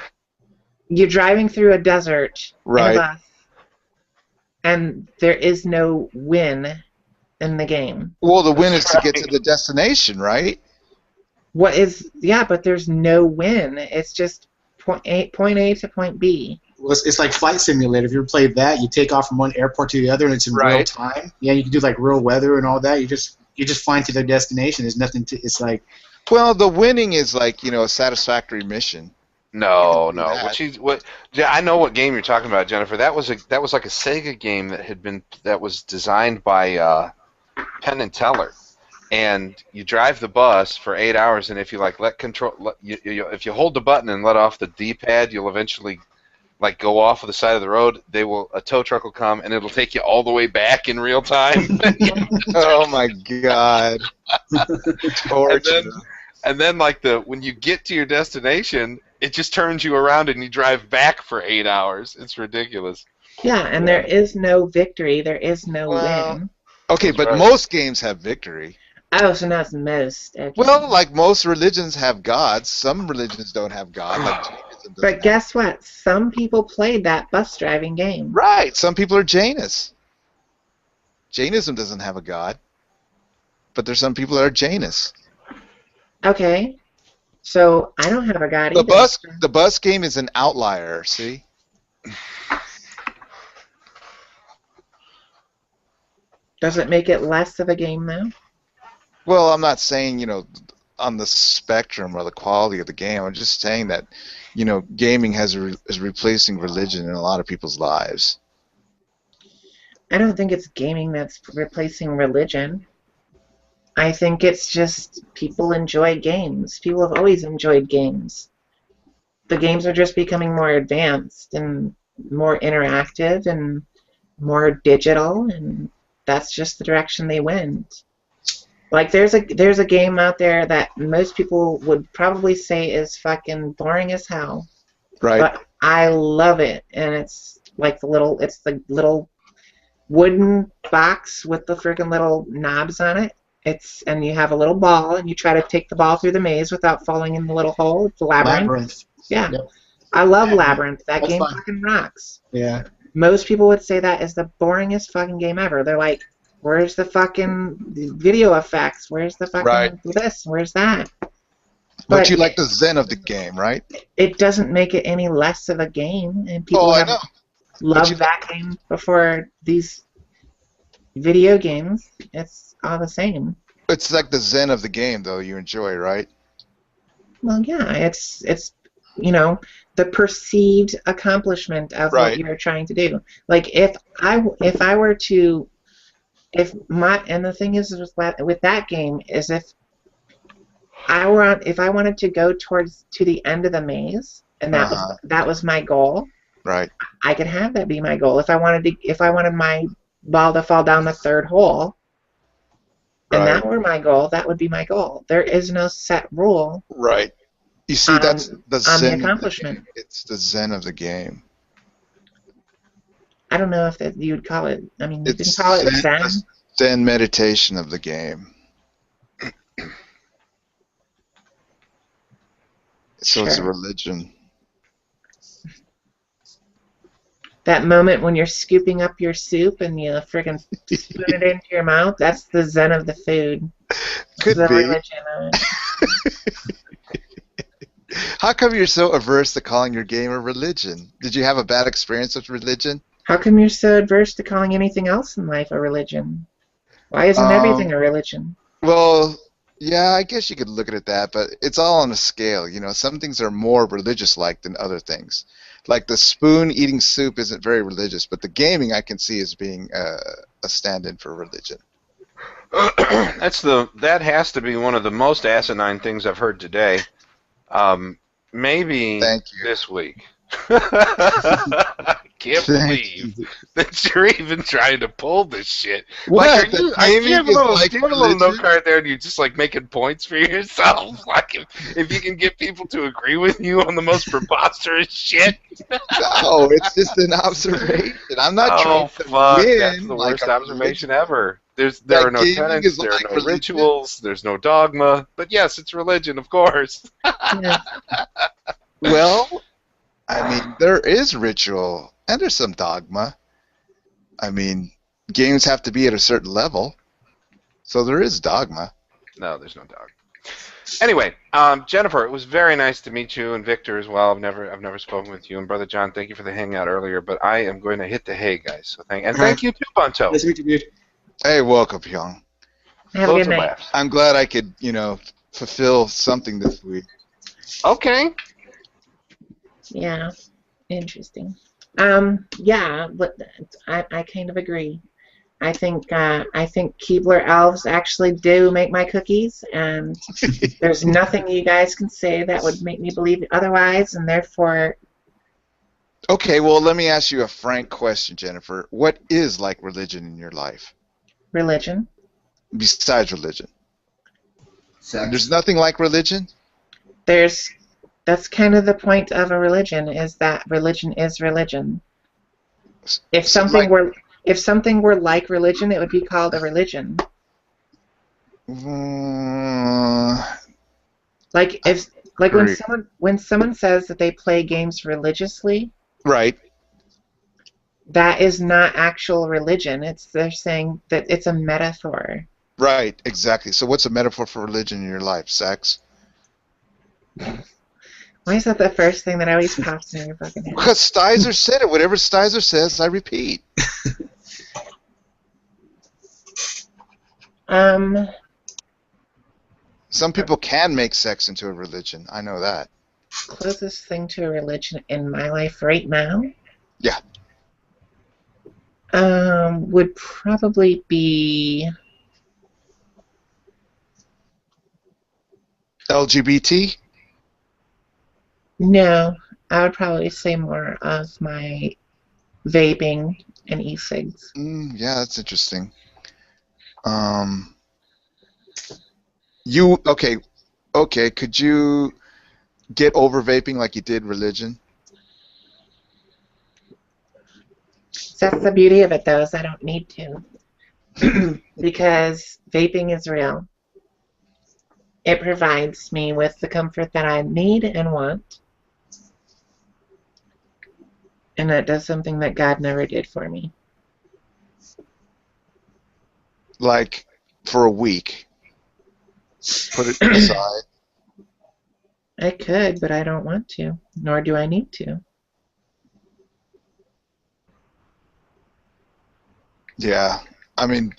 you're driving through a desert in a Right. bus, and there is no win in the game. Well, the win is That's to get to right. the destination, right? But there's no win. It's just point A to point B. Well, it's like Flight Simulator. If you ever played that, you take off from one airport to the other, and it's in real Right. time. Yeah, you can do like real weather and all that. You just flying to their destination. There's nothing to. It's like Well, the winning is like, a satisfactory mission. no. that. Yeah, I know what game you're talking about, Jennifer. That was like a Sega game that was designed by Penn and Teller, and you drive the bus for 8 hours, and if you like if you hold the button and let off the D-pad, you'll eventually like go off of the side of the road. A tow truck will come, and it'll take you all the way back in real time. Oh my God. Torture. And then like when you get to your destination, it just turns you around and you drive back for 8 hours. It's ridiculous. Yeah, and there is no victory. There is no Well, win. Okay, That's but right. most games have victory. Oh, so now it's most. Okay. Well, like most religions have gods. Some religions don't have God. Like Jainism doesn't But have- guess what? Some people played that bus driving game. Right. Some people are Jainists. Jainism doesn't have a God. But there's some people that are Jainists. Okay. So I don't have a god The either. the bus game is an outlier, see? Does it make it less of a game though? Well, I'm not saying, on the spectrum or the quality of the game. I'm just saying that, gaming is replacing religion in a lot of people's lives. I don't think it's gaming that's replacing religion. I think it's just people enjoy games. People have always enjoyed games. The games are just becoming more advanced and more interactive and more digital, and that's just the direction they went. Like there's a game out there that most people would probably say is fucking boring as hell, Right. but I love it, and it's like the little wooden box with the freaking little knobs on it. And you have a little ball, and you try to take the ball through the maze without falling in the little hole. It's a labyrinth. Yeah. Yep. I love Labyrinth. That That's game fun. fucking rocks. Yeah. Most people would say that is the boringest fucking game ever. They're like, where's the fucking video effects? Where's the fucking Right. this? Where's that? But you like the zen of the game, right? It doesn't make it any less of a game, and people Oh, I have know. loved you- that game before these video games. It's all the same. It's like the zen of the game, though. You enjoy, right? Well, yeah, it's the perceived accomplishment of Right. what you're trying to do. Like if I were to and the thing is with that game is if I wanted to go to the end of the maze, and that was my goal, Right. I could have that be my goal. If I wanted my ball to fall down the third hole, and Right. that were my goal, that would be my goal. There is no set rule. Right. You see, that's the on zen the of the accomplishment. game. It's the zen of the game. I don't know if you would call it. I mean, you It's can call it zen, Zen. zen meditation of the game. So it's a Sure. religion. That moment when you're scooping up your soup and you friggin' spoon it into your mouth, that's the Zen of the food. Could the be. religion of it. How come you're so averse to calling your game a religion? Did you have a bad experience with religion? How come you're so adverse to calling anything else in life a religion? Why isn't everything a religion? Well, yeah, I guess you could look at it that, but it's all on a scale. Some things are more religious-like than other things. Like the spoon eating soup isn't very religious, but the gaming I can see as being a stand-in for religion. That has to be one of the most asinine things I've heard today. Maybe Thank you. this week. I can't Thank believe you. that you're even trying to pull this shit. What? Like, That do you gaming have a is little, like do you have a little note religion? card there, and you're just like making points for yourself? Like, if you can get people to agree with you on the most preposterous shit. No, it's just an observation. I'm not Oh trying to fuck, that's win the like worst a observation religion. ever. There are That no gaming tenets, is there are like no religion. rituals, there's no dogma. But yes, it's religion, of course. Yeah. Well, I mean, there is ritual and there's some dogma. I mean, games have to be at a certain level, so there is dogma. No, there's no dogma. Anyway, Jennifer, it was very nice to meet you, and Victor as well. I've never spoken with you, and Brother John. Thank you for the hangout earlier, but I am going to hit the hay, guys. So thank you too, Bunto. Nice to meet you, dude. Hey, welcome, Pyong. Have a Loads good of night. laughs. I'm glad I could, fulfill something this week. Okay. Yeah, interesting. Yeah, but I kind of agree. I think Keebler elves actually do make my cookies, and there's nothing you guys can say that would make me believe otherwise, and therefore, Okay, well, let me ask you a frank question, Jennifer. What is like religion in your life religion. besides religion? Sex. There's nothing like religion? That's kind of the point of a religion, is that religion is religion. If So, something were like religion, it would be called a religion. Mm, Like agree. when someone says that they play games religiously, Right, that is not actual religion. They're saying that it's a metaphor. right, exactly. So what's a metaphor for religion in your life? Sex? Why is that the first thing that always pops in your fucking head? Because Stizer said it. Whatever Stizer says, I repeat. Some people can make sex into a religion. I know that. Closest thing to a religion in my life right now? Yeah. Would probably be LGBT? no. I would probably say more of my vaping and e-cigs. Yeah, that's interesting. Okay. Could you get over vaping like you did religion? That's the beauty of it, though, is I don't need to. Because vaping is real. It provides me with the comfort that I need and want. And it does something that God never did for me. Like for a week? Put it aside. I could, but I don't want to, nor do I need to. Yeah. I mean,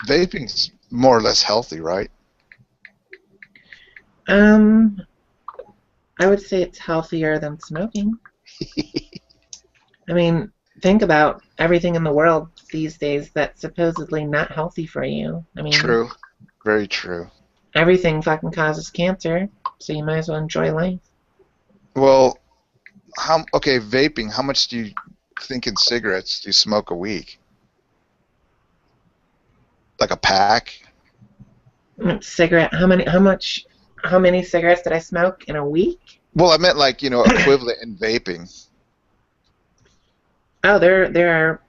vaping's more or less healthy, right? I would say it's healthier than smoking. I mean, think about everything in the world these days that's supposedly not healthy for you. I mean, True. Very true. everything fucking causes cancer, so you might as well enjoy life. Well, vaping, how much do you think in cigarettes do you smoke a week? Like a pack? Cigarette, how many cigarettes did I smoke in a week? Well, I meant like, equivalent in vaping. Oh, there are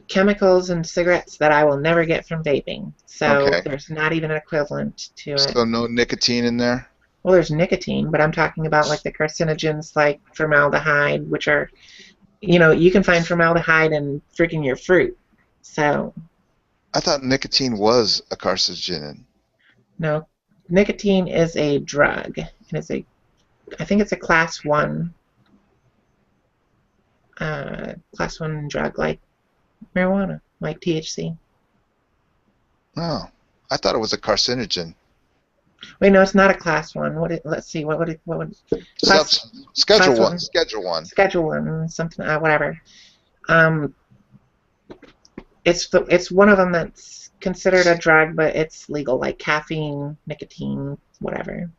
chemicals in cigarettes that I will never get from vaping. So Okay. there's not even an equivalent to it. So no nicotine in there? Well, there's nicotine, but I'm talking about like the carcinogens like formaldehyde, which are, you can find formaldehyde in freaking your fruit. So, I thought nicotine was a carcinogen. no, nicotine is a drug. I think it's a class 1 drug like marijuana, like THC. Oh, I thought it was a carcinogen. Wait, no, it's not a class 1. Let's see, what would class, Schedule class 1. one. Schedule 1. Schedule 1, something, whatever. It's one of them that's considered a drug, but it's legal, like caffeine, nicotine, whatever.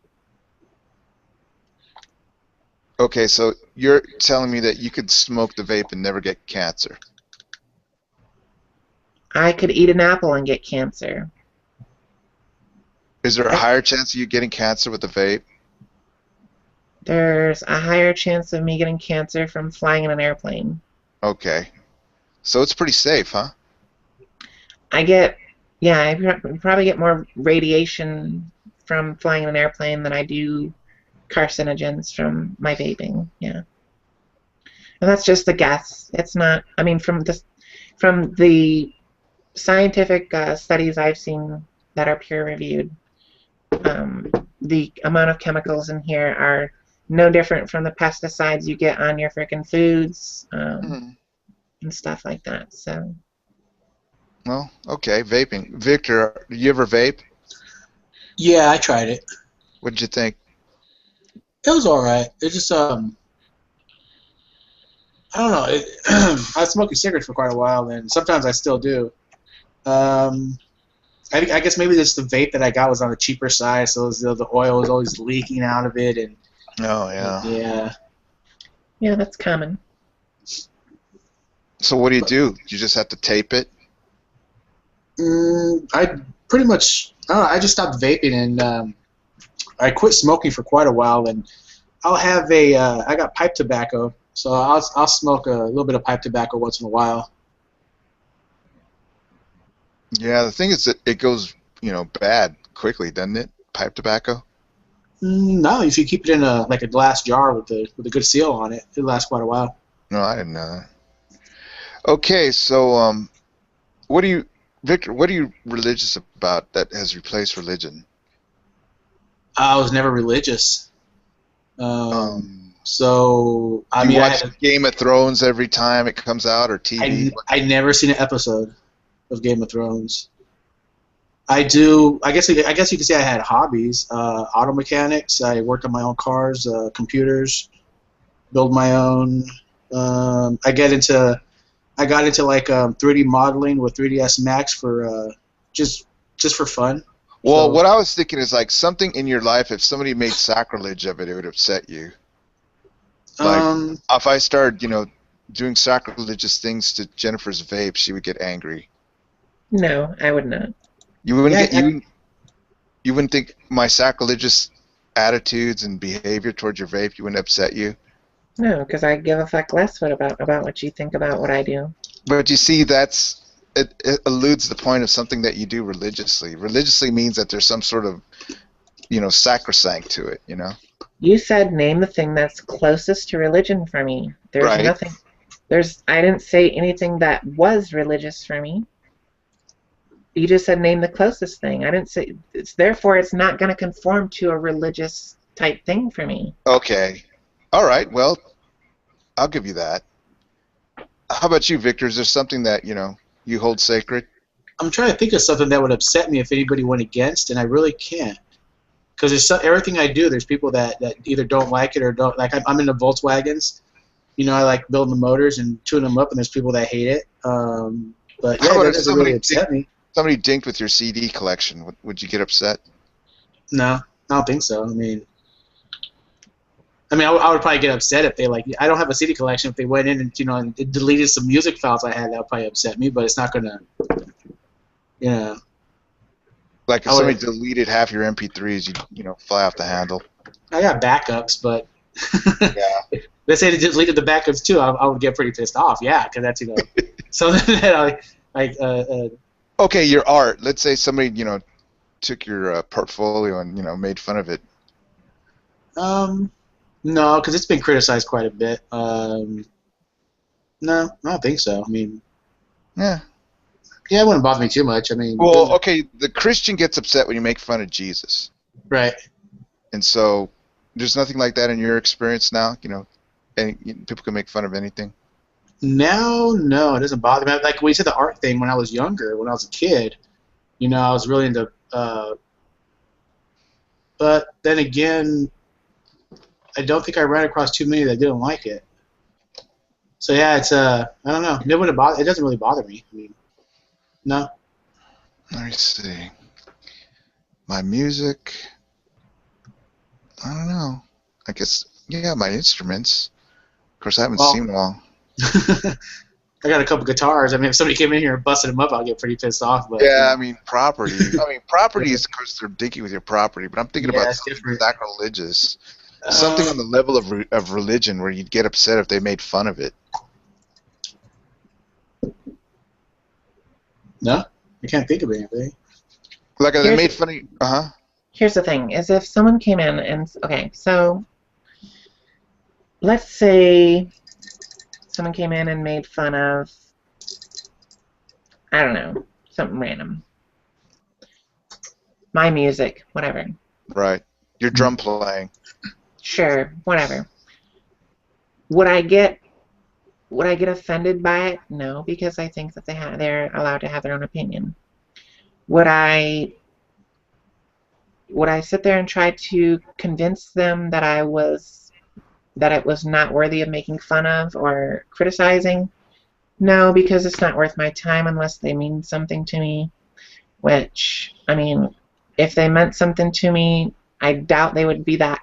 Okay, so you're telling me that you could smoke the vape and never get cancer. I could eat an apple and get cancer. Is there a I, higher chance of you getting cancer with the vape? there's a higher chance of me getting cancer from flying in an airplane. Okay. So it's pretty safe, huh? I get, yeah, I probably get more radiation from flying in an airplane than I do carcinogens from my vaping. Yeah, and that's just a guess. It's not. I mean, from the scientific studies I've seen that are peer reviewed, um, the amount of chemicals in here are no different from the pesticides you get on your frickin' foods Hmm. and stuff like that. So Well, okay, vaping. Victor, do you ever vape? Yeah, I tried it. What did you think? It was all right. It just I don't know. I was smoking cigarettes for quite a while, and sometimes I still do. Um, I guess maybe this the vape that I got was on the cheaper side, so the oil was always leaking out of it, and Oh, yeah. yeah. yeah, that's common. So what do? You just have to tape it? I pretty much I don't know, I just stopped vaping, and I quit smoking for quite a while, and I'll have I got pipe tobacco, so I'll smoke a little bit of pipe tobacco once in a while. Yeah, the thing is that it goes, bad quickly, doesn't it? Pipe tobacco? No, if you keep it in a glass jar with a good seal on it, it lasts quite a while. No, I didn't know that. Okay, so what do you, Victor? What are you religious about that has replaced religion? I was never religious, Um, so I do you mean watch Game of Thrones every time it comes out or TV? I never seen an episode of Game of Thrones. I do. I guess you could say I had hobbies. Auto mechanics. I worked on my own cars, computers, build my own. I get into. I got into like 3D modeling with 3ds Max for just just for fun. Well, So what I was thinking is like something in your life. If somebody made sacrilege of it, it would upset you. Like um, if I started, doing sacrilegious things to Jennifer's vape, she would get angry. No, I would not. You wouldn't yeah, get you wouldn't think my sacrilegious attitudes and behavior towards your vape you wouldn't upset you. No, because I give a fuck less about what you think about what I do. But you see, it eludes the point of something that you do religiously. Religiously means that there's some sort of sacrosanct to it. You said name the thing that's closest to religion for me. There's Right. nothing. I didn't say anything that was religious for me. You just said name the closest thing. I didn't say therefore it's not going to conform to a religious type thing for me. Okay. All right. Well, I'll give you that. How about you, Victor? Is there something that you hold sacred? I'm trying to think of something that would upset me if anybody went against, and I really can't. Because everything I do, there's people that either don't like it or don't like. I'm into Volkswagens. I like building the motors and tuning them up, and there's people that hate it. But How yeah, about that if doesn't really upset me. somebody dinked with your CD collection? Would you get upset? No, I don't think so. I would probably get upset if they I don't have a CD collection. If they went in and it deleted some music files I had, that would probably upset me. But it's not gonna, you know. Like if I somebody would. deleted half your MP3s, you fly off the handle. I got backups, but Yeah. let's say they deleted the backups too. I would get pretty pissed off. Yeah, because that's something that I like. Okay, your art. Let's say somebody took your portfolio and made fun of it. No, because it's been criticized quite a bit. No, I don't think so. Yeah. Yeah, it wouldn't bother me too much. Well, okay, the Christian gets upset when you make fun of Jesus, right. and so there's nothing like that in your experience now. People can make fun of anything. Now, no, it doesn't bother me. Like when you said the art thing, when I was younger, when I was a kid, I was really into. But then again, I don't think I ran across too many that didn't like it. So yeah, it's I don't know. It doesn't really bother me. No. Let me see. My music. I don't know. I guess Yeah, my instruments. Of course, I haven't Well, seen them all. I got a couple guitars. I mean, if somebody came in here and busted them up, I'll get pretty pissed off. But Yeah, I mean property. I mean property is, of course, they're digging with your property, but I'm thinking yeah, about it's something different. sacrilegious, something on the level of religion where you'd get upset if they made fun of it. No, I can't think of anything. Like they Here's made fun of you. Uh-huh. here's the thing: is if someone came in and okay, so let's say someone came in and made fun of, I don't know, something random, my music, whatever. Right. Your drum playing. Sure, whatever. Would I get offended by it? No, because I think that they're allowed to have their own opinion. Would I sit there and try to convince them that it was not worthy of making fun of or criticizing? No, because it's not worth my time unless they mean something to me. Which, I mean, if they meant something to me, I doubt they would be that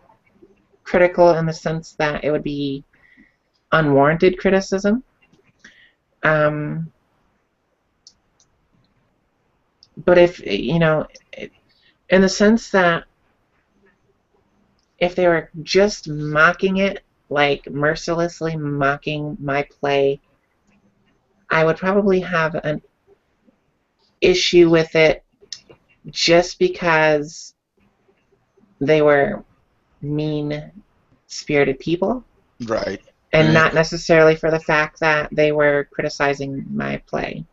critical in the sense that it would be unwarranted criticism. But if, in the sense that if they were just mocking it, like mercilessly mocking my play, I would probably have an issue with it just because they were mean-spirited people, Right. and Right. not necessarily for the fact that they were criticizing my play.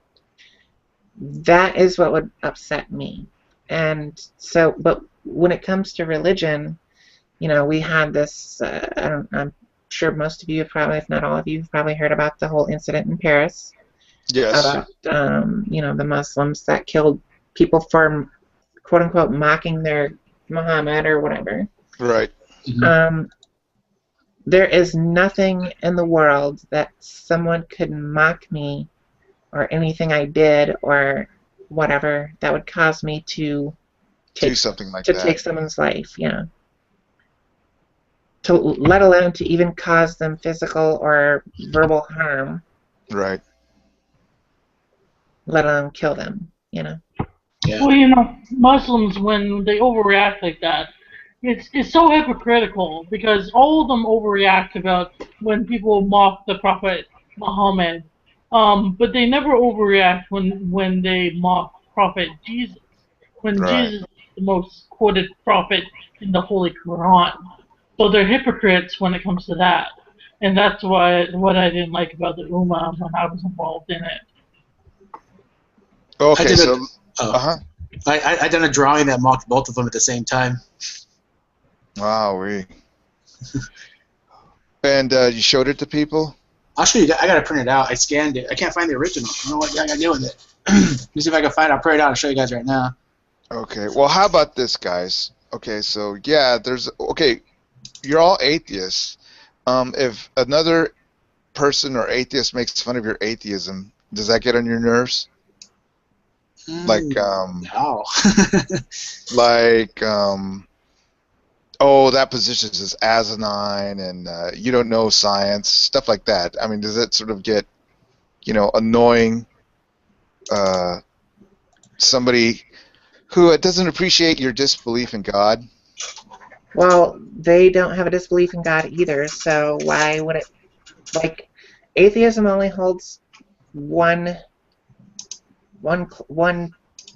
That is what would upset me. And so, but when it comes to religion, we had this, I'm sure most of you have probably, if not all of you, have probably heard about the whole incident in Paris Yes. about, the Muslims that killed people for, quote unquote, mocking their Muhammad or whatever. Right. There is nothing in the world that someone could mock me or anything I did or whatever that would cause me to Do something like take that. someone's life, to let alone to even cause them physical or verbal harm, Right. let alone kill them, Yeah. Well, Muslims, when they overreact like that, it's so hypocritical because all of them overreact about when people mock the Prophet Muhammad, but they never overreact when they mock Prophet Jesus, when Right. Jesus is the most quoted prophet in the Holy Quran. So they're hypocrites when it comes to that, and that's what I didn't like about the Ummah when I was involved in it. Okay. So. Oh, Uh-huh. I done a drawing that mocked both of them at the same time. Wow. And you showed it to people? I'll show you. I got to print it out. I scanned it. I can't find the original. I don't know what I got to do with it. Let me see if I can find it. I'll print it out and show you guys right now. Okay. Well, how about this, guys? Okay. So yeah, you're all atheists. If another person or atheist makes fun of your atheism, does that get on your nerves? Like, No. oh, that position is asinine, and you don't know science, stuff like that. I mean, does that sort of get, annoying? Somebody who doesn't appreciate your disbelief in God? Well, they don't have a disbelief in God either, so why would it, like, atheism only holds one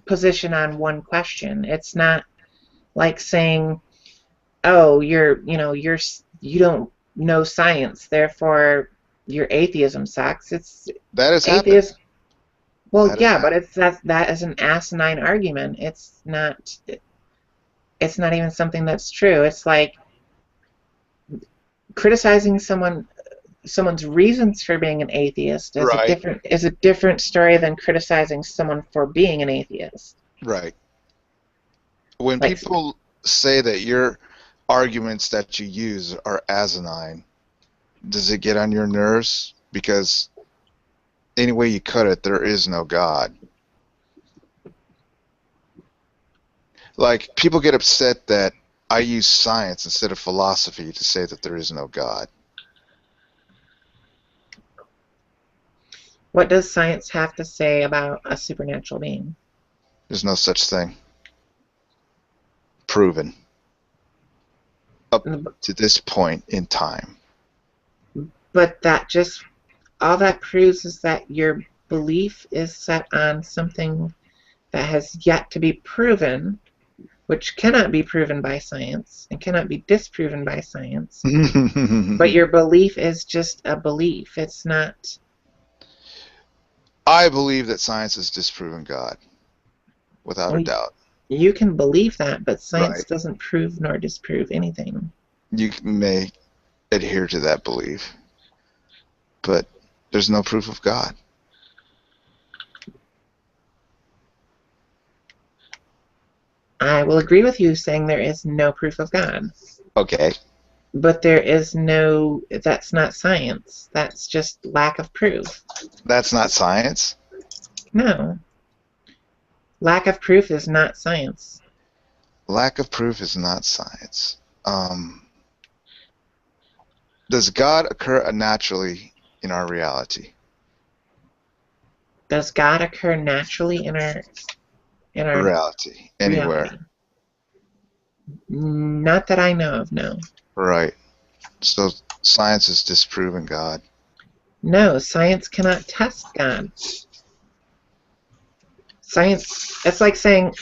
position on one question. It's not like saying, oh, you don't know science, therefore your atheism sucks. It's That has atheism. happened. Well, That has yeah, but happened. that is an asinine argument. It's not even something that's true. It's like criticizing someone's reasons for being an atheist is Right. a different story than criticizing someone for being an atheist. Right. When Like, people say that your arguments that you use are asinine, does it get on your nerves? Because any way you cut it, there is no God. Like, people get upset that I use science instead of philosophy to say that there is no God. What does science have to say about a supernatural being? There's no such thing. Proven. Up to this point in time. But that just, all that proves is that your belief is set on something that has yet to be proven, which cannot be proven by science and cannot be disproven by science. But your belief is just a belief. It's not. I believe that science has disproven God, without a doubt. You can believe that, but science Right. doesn't prove nor disprove anything. You may adhere to that belief, but there's no proof of God. I will agree with you saying there is no proof of God. Okay. But there is no, that's not science. That's just lack of proof. That's not science? No. Lack of proof is not science. Lack of proof is not science. Does God occur naturally in our reality? Does God occur naturally in our Reality. Anywhere. reality? Not that I know of, no. Right. So science has disproven God. No, science cannot test God. Science, it's like saying,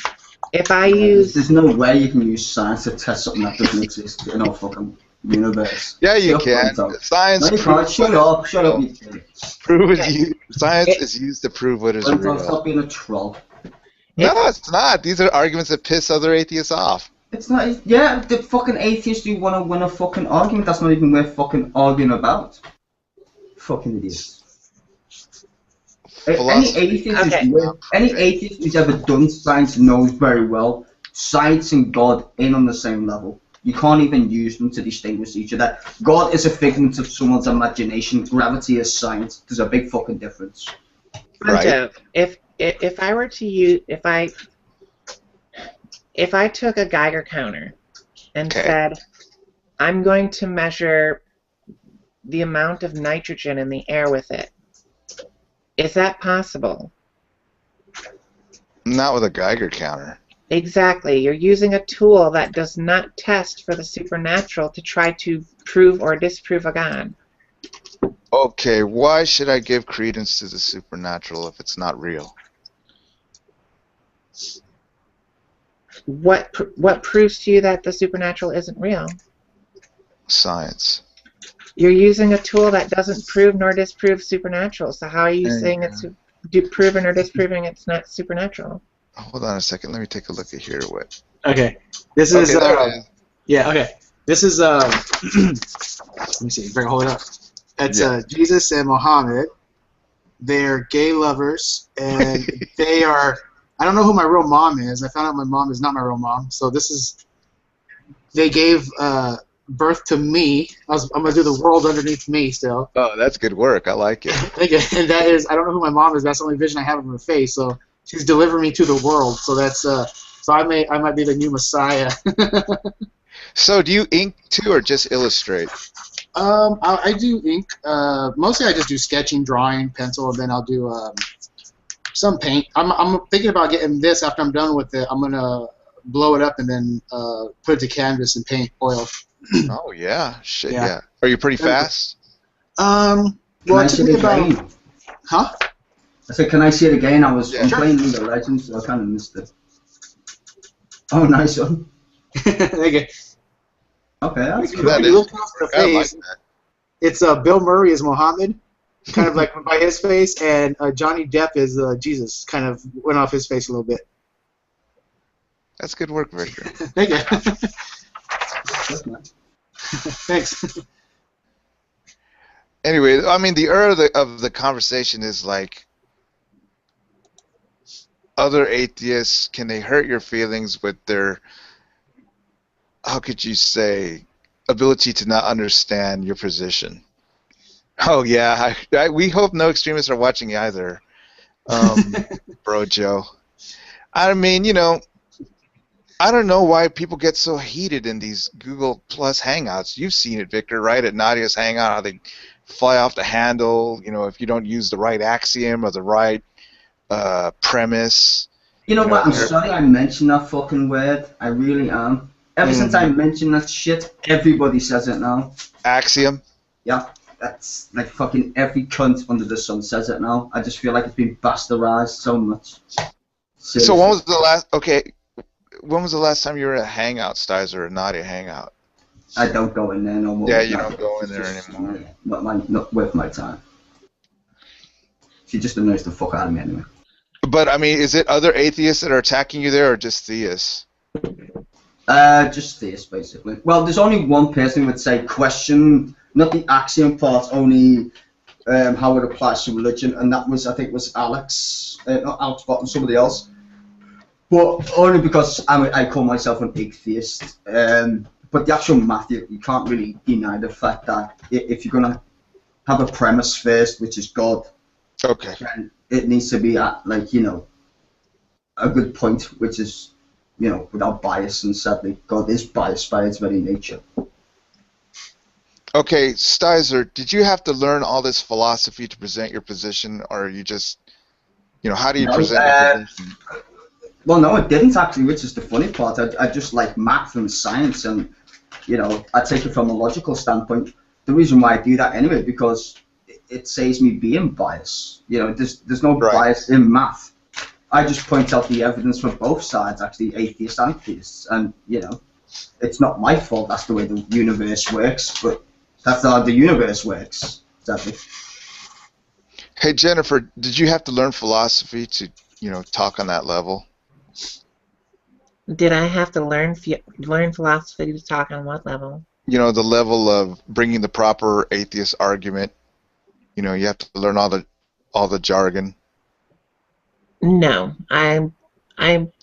if I use... There's no way you can use science to test something that doesn't exist in our fucking universe. Yeah, you Shut can. up. Science No, you can't. Shut up, you kid. Science is used to prove what is Bunto, real. stop being a troll. No, it's not. These are arguments that piss other atheists off. It's not, yeah, the fucking atheists do want to win a fucking argument that's not even worth fucking arguing about. Fucking idiots. Philosophy. Any atheist who's ever done science knows very well science and God ain't on the same level. You can't even use them to distinguish each other. God is a figment of someone's imagination. Gravity is science. There's a big fucking difference. Bunto, if I were to use, if I took a Geiger counter and said, I'm going to measure the amount of nitrogen in the air with it, is that possible? Not with a Geiger counter. Exactly. You're using a tool that does not test for the supernatural to try to prove or disprove a God. Okay, why should I give credence to the supernatural if it's not real? What proves to you that the supernatural isn't real? Science. You're using a tool that doesn't prove nor disprove supernatural. So how are you saying it's proven or disproving it's not supernatural? Hold on a second. Let me take a look at here. What? Okay. This is there it is. yeah. Okay. This is let me see. If I can hold it up. It's Jesus and Muhammad. They're gay lovers, and they are. I don't know who my real mom is. I found out my mom is not my real mom. So this is. They gave birth to me. I'm gonna do the world underneath me still. Oh, that's good work. I like it. And that is. I don't know who my mom is. That's the only vision I have of her face. So she's delivering me to the world. So that's. So I might be the new Messiah. So do you ink too, or just illustrate? I do ink. Mostly I just do sketching, drawing, pencil, and then I'll do some paint. I'm thinking about getting this after I'm done with it. I'm gonna blow it up and then put it to canvas and paint oil. Oh yeah, shit yeah. Are you pretty fast? Well, it took me about. Huh? I said, can I see it again? I'm playing League of Legends, so I kind of missed it. Oh, nice one. Thank you. Okay, that's cool. I like that. It's Bill Murray is Muhammad, kind of like by his face, and Johnny Depp is Jesus, kind of went off his face a little bit. That's good work, Victor. Thank you. Thanks. Anyway, I mean, the urge of the conversation is like, other atheists, can they hurt your feelings with their, how could you say, ability to not understand your position? Oh yeah, we hope no extremists are watching either, Bro Joe. I mean, you know, I don't know why people get so heated in these Google Plus Hangouts. You've seen it, Victor, right? At Nadia's Hangout, how they fly off the handle. You know, if you don't use the right axiom or the right premise. You know You know, what? I'm sorry I mentioned that fucking word. I really am. Ever since I mentioned that shit, everybody says it now. axiom. Yeah, that's like fucking every cunt under the sun says it now. I just feel like it's been bastardized so much. So Seriously. when was the last? Okay, when was the last time you were at a Hangout, Stiles, or a Nadia Hangout? I don't go in there no more. Yeah, with you Nadia. don't go in She's there just, anymore. not worth my time. She just annoys the fuck out of me anyway. But I mean, is it other atheists that are attacking you there, or just theists? Just this, basically. Well, there's only one person who would say question, not the axiom part, only how it applies to religion, and that was, I think, was Alex, not Alex, but somebody else. But only because I call myself an atheist. But the actual math, you can't really deny the fact that if you're gonna have a premise first, which is God, Okay. then it needs to be at, like, a good point, which is, without bias, and sadly, God is biased by its very nature. Okay, Stizer, did you have to learn all this philosophy to present your position, or are you just, how do you No, present your position? well, no, it didn't actually, which is the funny part. I just like math and science, and, I take it from a logical standpoint. The reason why I do that anyway, because it saves me being biased. There's no Right. bias in math. I just point out the evidence for both sides, actually, atheists and theists, and, it's not my fault that's the way the universe works, but that's how the universe works, sadly. Hey, Jennifer, did you have to learn philosophy to, talk on that level? Did I have to learn philosophy to talk on what level? The level of bringing the proper atheist argument. You have to learn all the jargon. No, I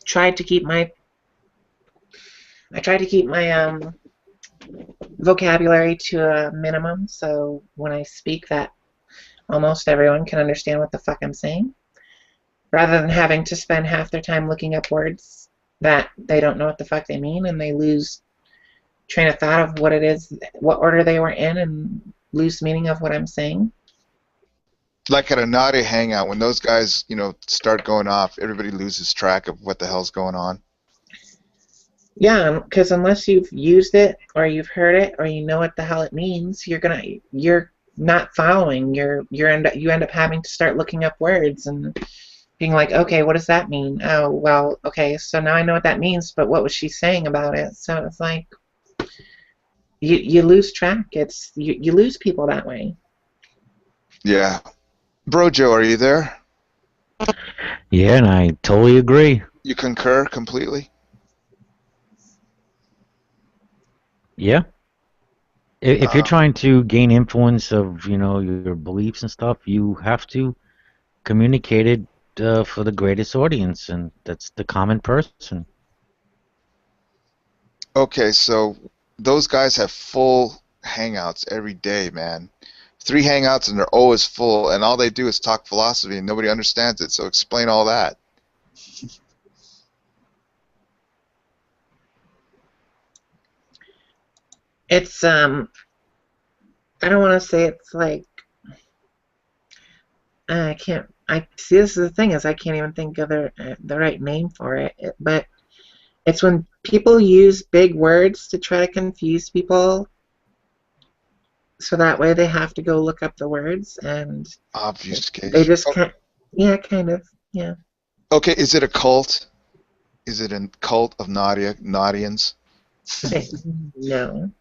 tried to keep my vocabulary to a minimum, so when I speak, that almost everyone can understand what the fuck I'm saying, rather than having to spend half their time looking up words that they don't know what the fuck they mean, and they lose train of thought of what it is, what order they were in, and lose meaning of what I'm saying. Like at a Nadia Hangout, when those guys, start going off, everybody loses track of what the hell's going on. Yeah, because unless you've used it or you've heard it or you know what the hell it means, you're not following. You end up having to start looking up words and being like, okay, what does that mean? Oh, well, okay, so now I know what that means, but what was she saying about it? So it's like you lose track. You lose people that way. Yeah. Brojo, are you there? Yeah, and I totally agree. You concur completely? Yeah. If you're trying to gain influence of, your beliefs and stuff, you have to communicate it for the greatest audience, and that's the common person. Okay, so those guys have full hangouts every day, man. 3 hangouts and they're always full, and all they do is talk philosophy, and nobody understands it. So explain all that. It's I don't want to say it's like I can't. I see. This is the thing is I can't even think of the right name for it. But it's when people use big words to try to confuse people, so that way they have to go look up the words, and Obfuscation. they just can't. Yeah, kind of. Yeah. Okay, is it a cult? Is it a cult of Nadians? No,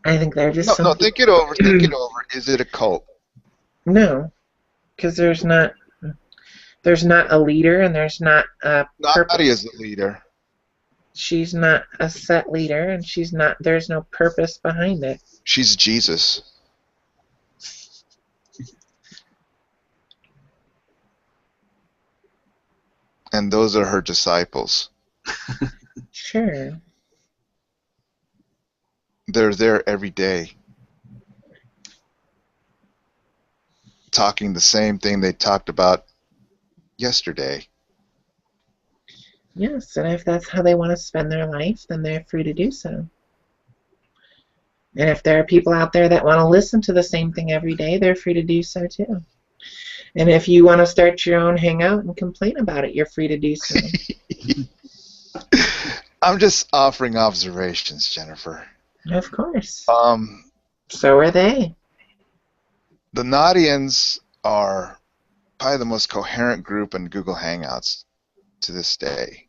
I think they're just No, think it over. Think it over. Is it a cult? No, because there's not a leader, and there's not a purpose. Nadia's the leader. She's not a set leader, and there's no purpose behind it. She's Jesus. And those are her disciples. Sure. They're there every day, talking the same thing they talked about yesterday. Yes, and if that's how they want to spend their life, then they're free to do so. And if there are people out there that want to listen to the same thing every day, they're free to do so too. And if you want to start your own hangout and complain about it, you're free to do so. I'm just offering observations, Jennifer. Of course. Um, So are they. the Nodians are probably the most coherent group in Google Hangouts to this day.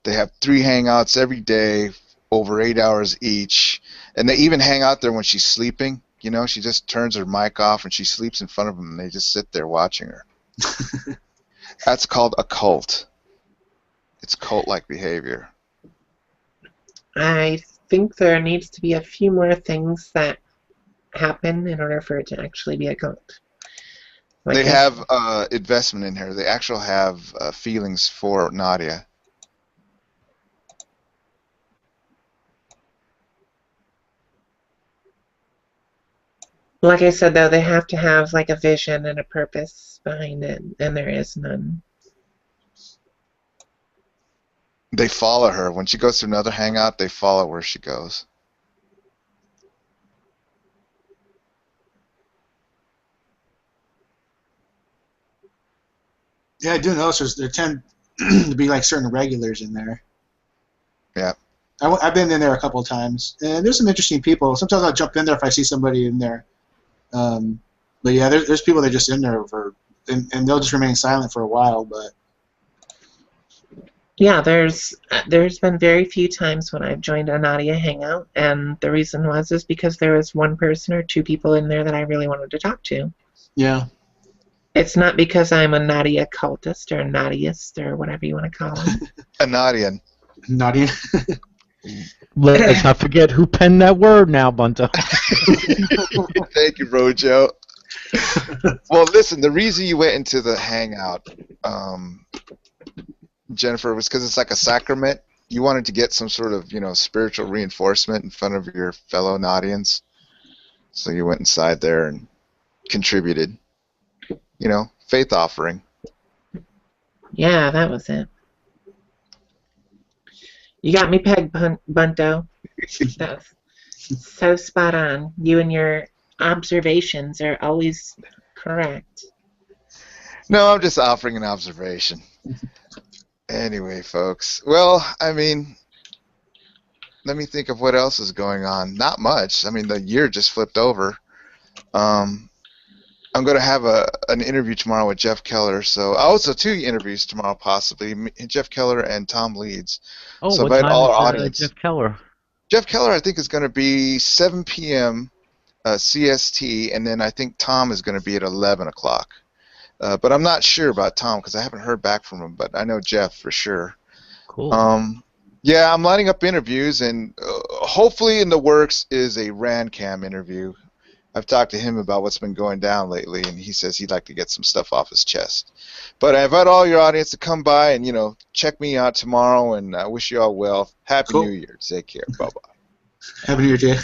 They have 3 Hangouts every day, over 8 hours each, and they even hang out there when she's sleeping. You know, she just turns her mic off and she sleeps in front of them, and they just sit there watching her. That's called a cult. It's cult-like behavior. I think there needs to be a few more things that happen in order for it to actually be a cult. Like They have investment in her. They actually have feelings for Nadia. Like I said, though, they have to have like a vision and a purpose behind it, and there is none. They follow her. When she goes to another hangout, they follow where she goes. Yeah, I do notice there tend to be like certain regulars in there. Yeah. I've been in there a couple of times, and there's some interesting people. Sometimes I'll jump in there if I see somebody in there. But yeah, there's people that are just in there and they'll just remain silent for a while. But Yeah, there's been very few times when I've joined a Nadia hangout, and the reason is because there was one person or 2 people in there that I really wanted to talk to. yeah, It's not because I'm a Nadia cultist or a Nadiist or whatever you want to call them. A Nadian. not in. Let's not forget who penned that word now, Bunto. Thank you, Rojo. Well, listen, the reason you went into the hangout, Jennifer, was because it's like a sacrament. You wanted to get some sort of, spiritual reinforcement in front of your fellow Nadians. So you went inside there and contributed. Faith offering. Yeah, that was it. You got me pegged, Bunto. That's so spot on. You and your observations are always correct. No, I'm just offering an observation. Anyway, folks. Well, let me think of what else is going on. Not much. The year just flipped over. I'm going to have an interview tomorrow with Jeff Keller. So also 2 interviews tomorrow, possibly. Jeff Keller and Tom Leeds. Oh, So what invite time all is our audience. Jeff Keller? Jeff Keller, I think, is going to be 7 p.m. CST, and then I think Tom is going to be at 11 o'clock. But I'm not sure about Tom because I haven't heard back from him, but I know Jeff for sure. Cool. Yeah, I'm lining up interviews, and hopefully in the works is a RANCAM interview. I've talked to him about what's been going down lately, and he says he'd like to get some stuff off his chest. But I invite all your audience to come by and, check me out tomorrow, and I wish you all well. Happy Cool. New Year. Take care. Bye-bye. Happy New Year, Jay.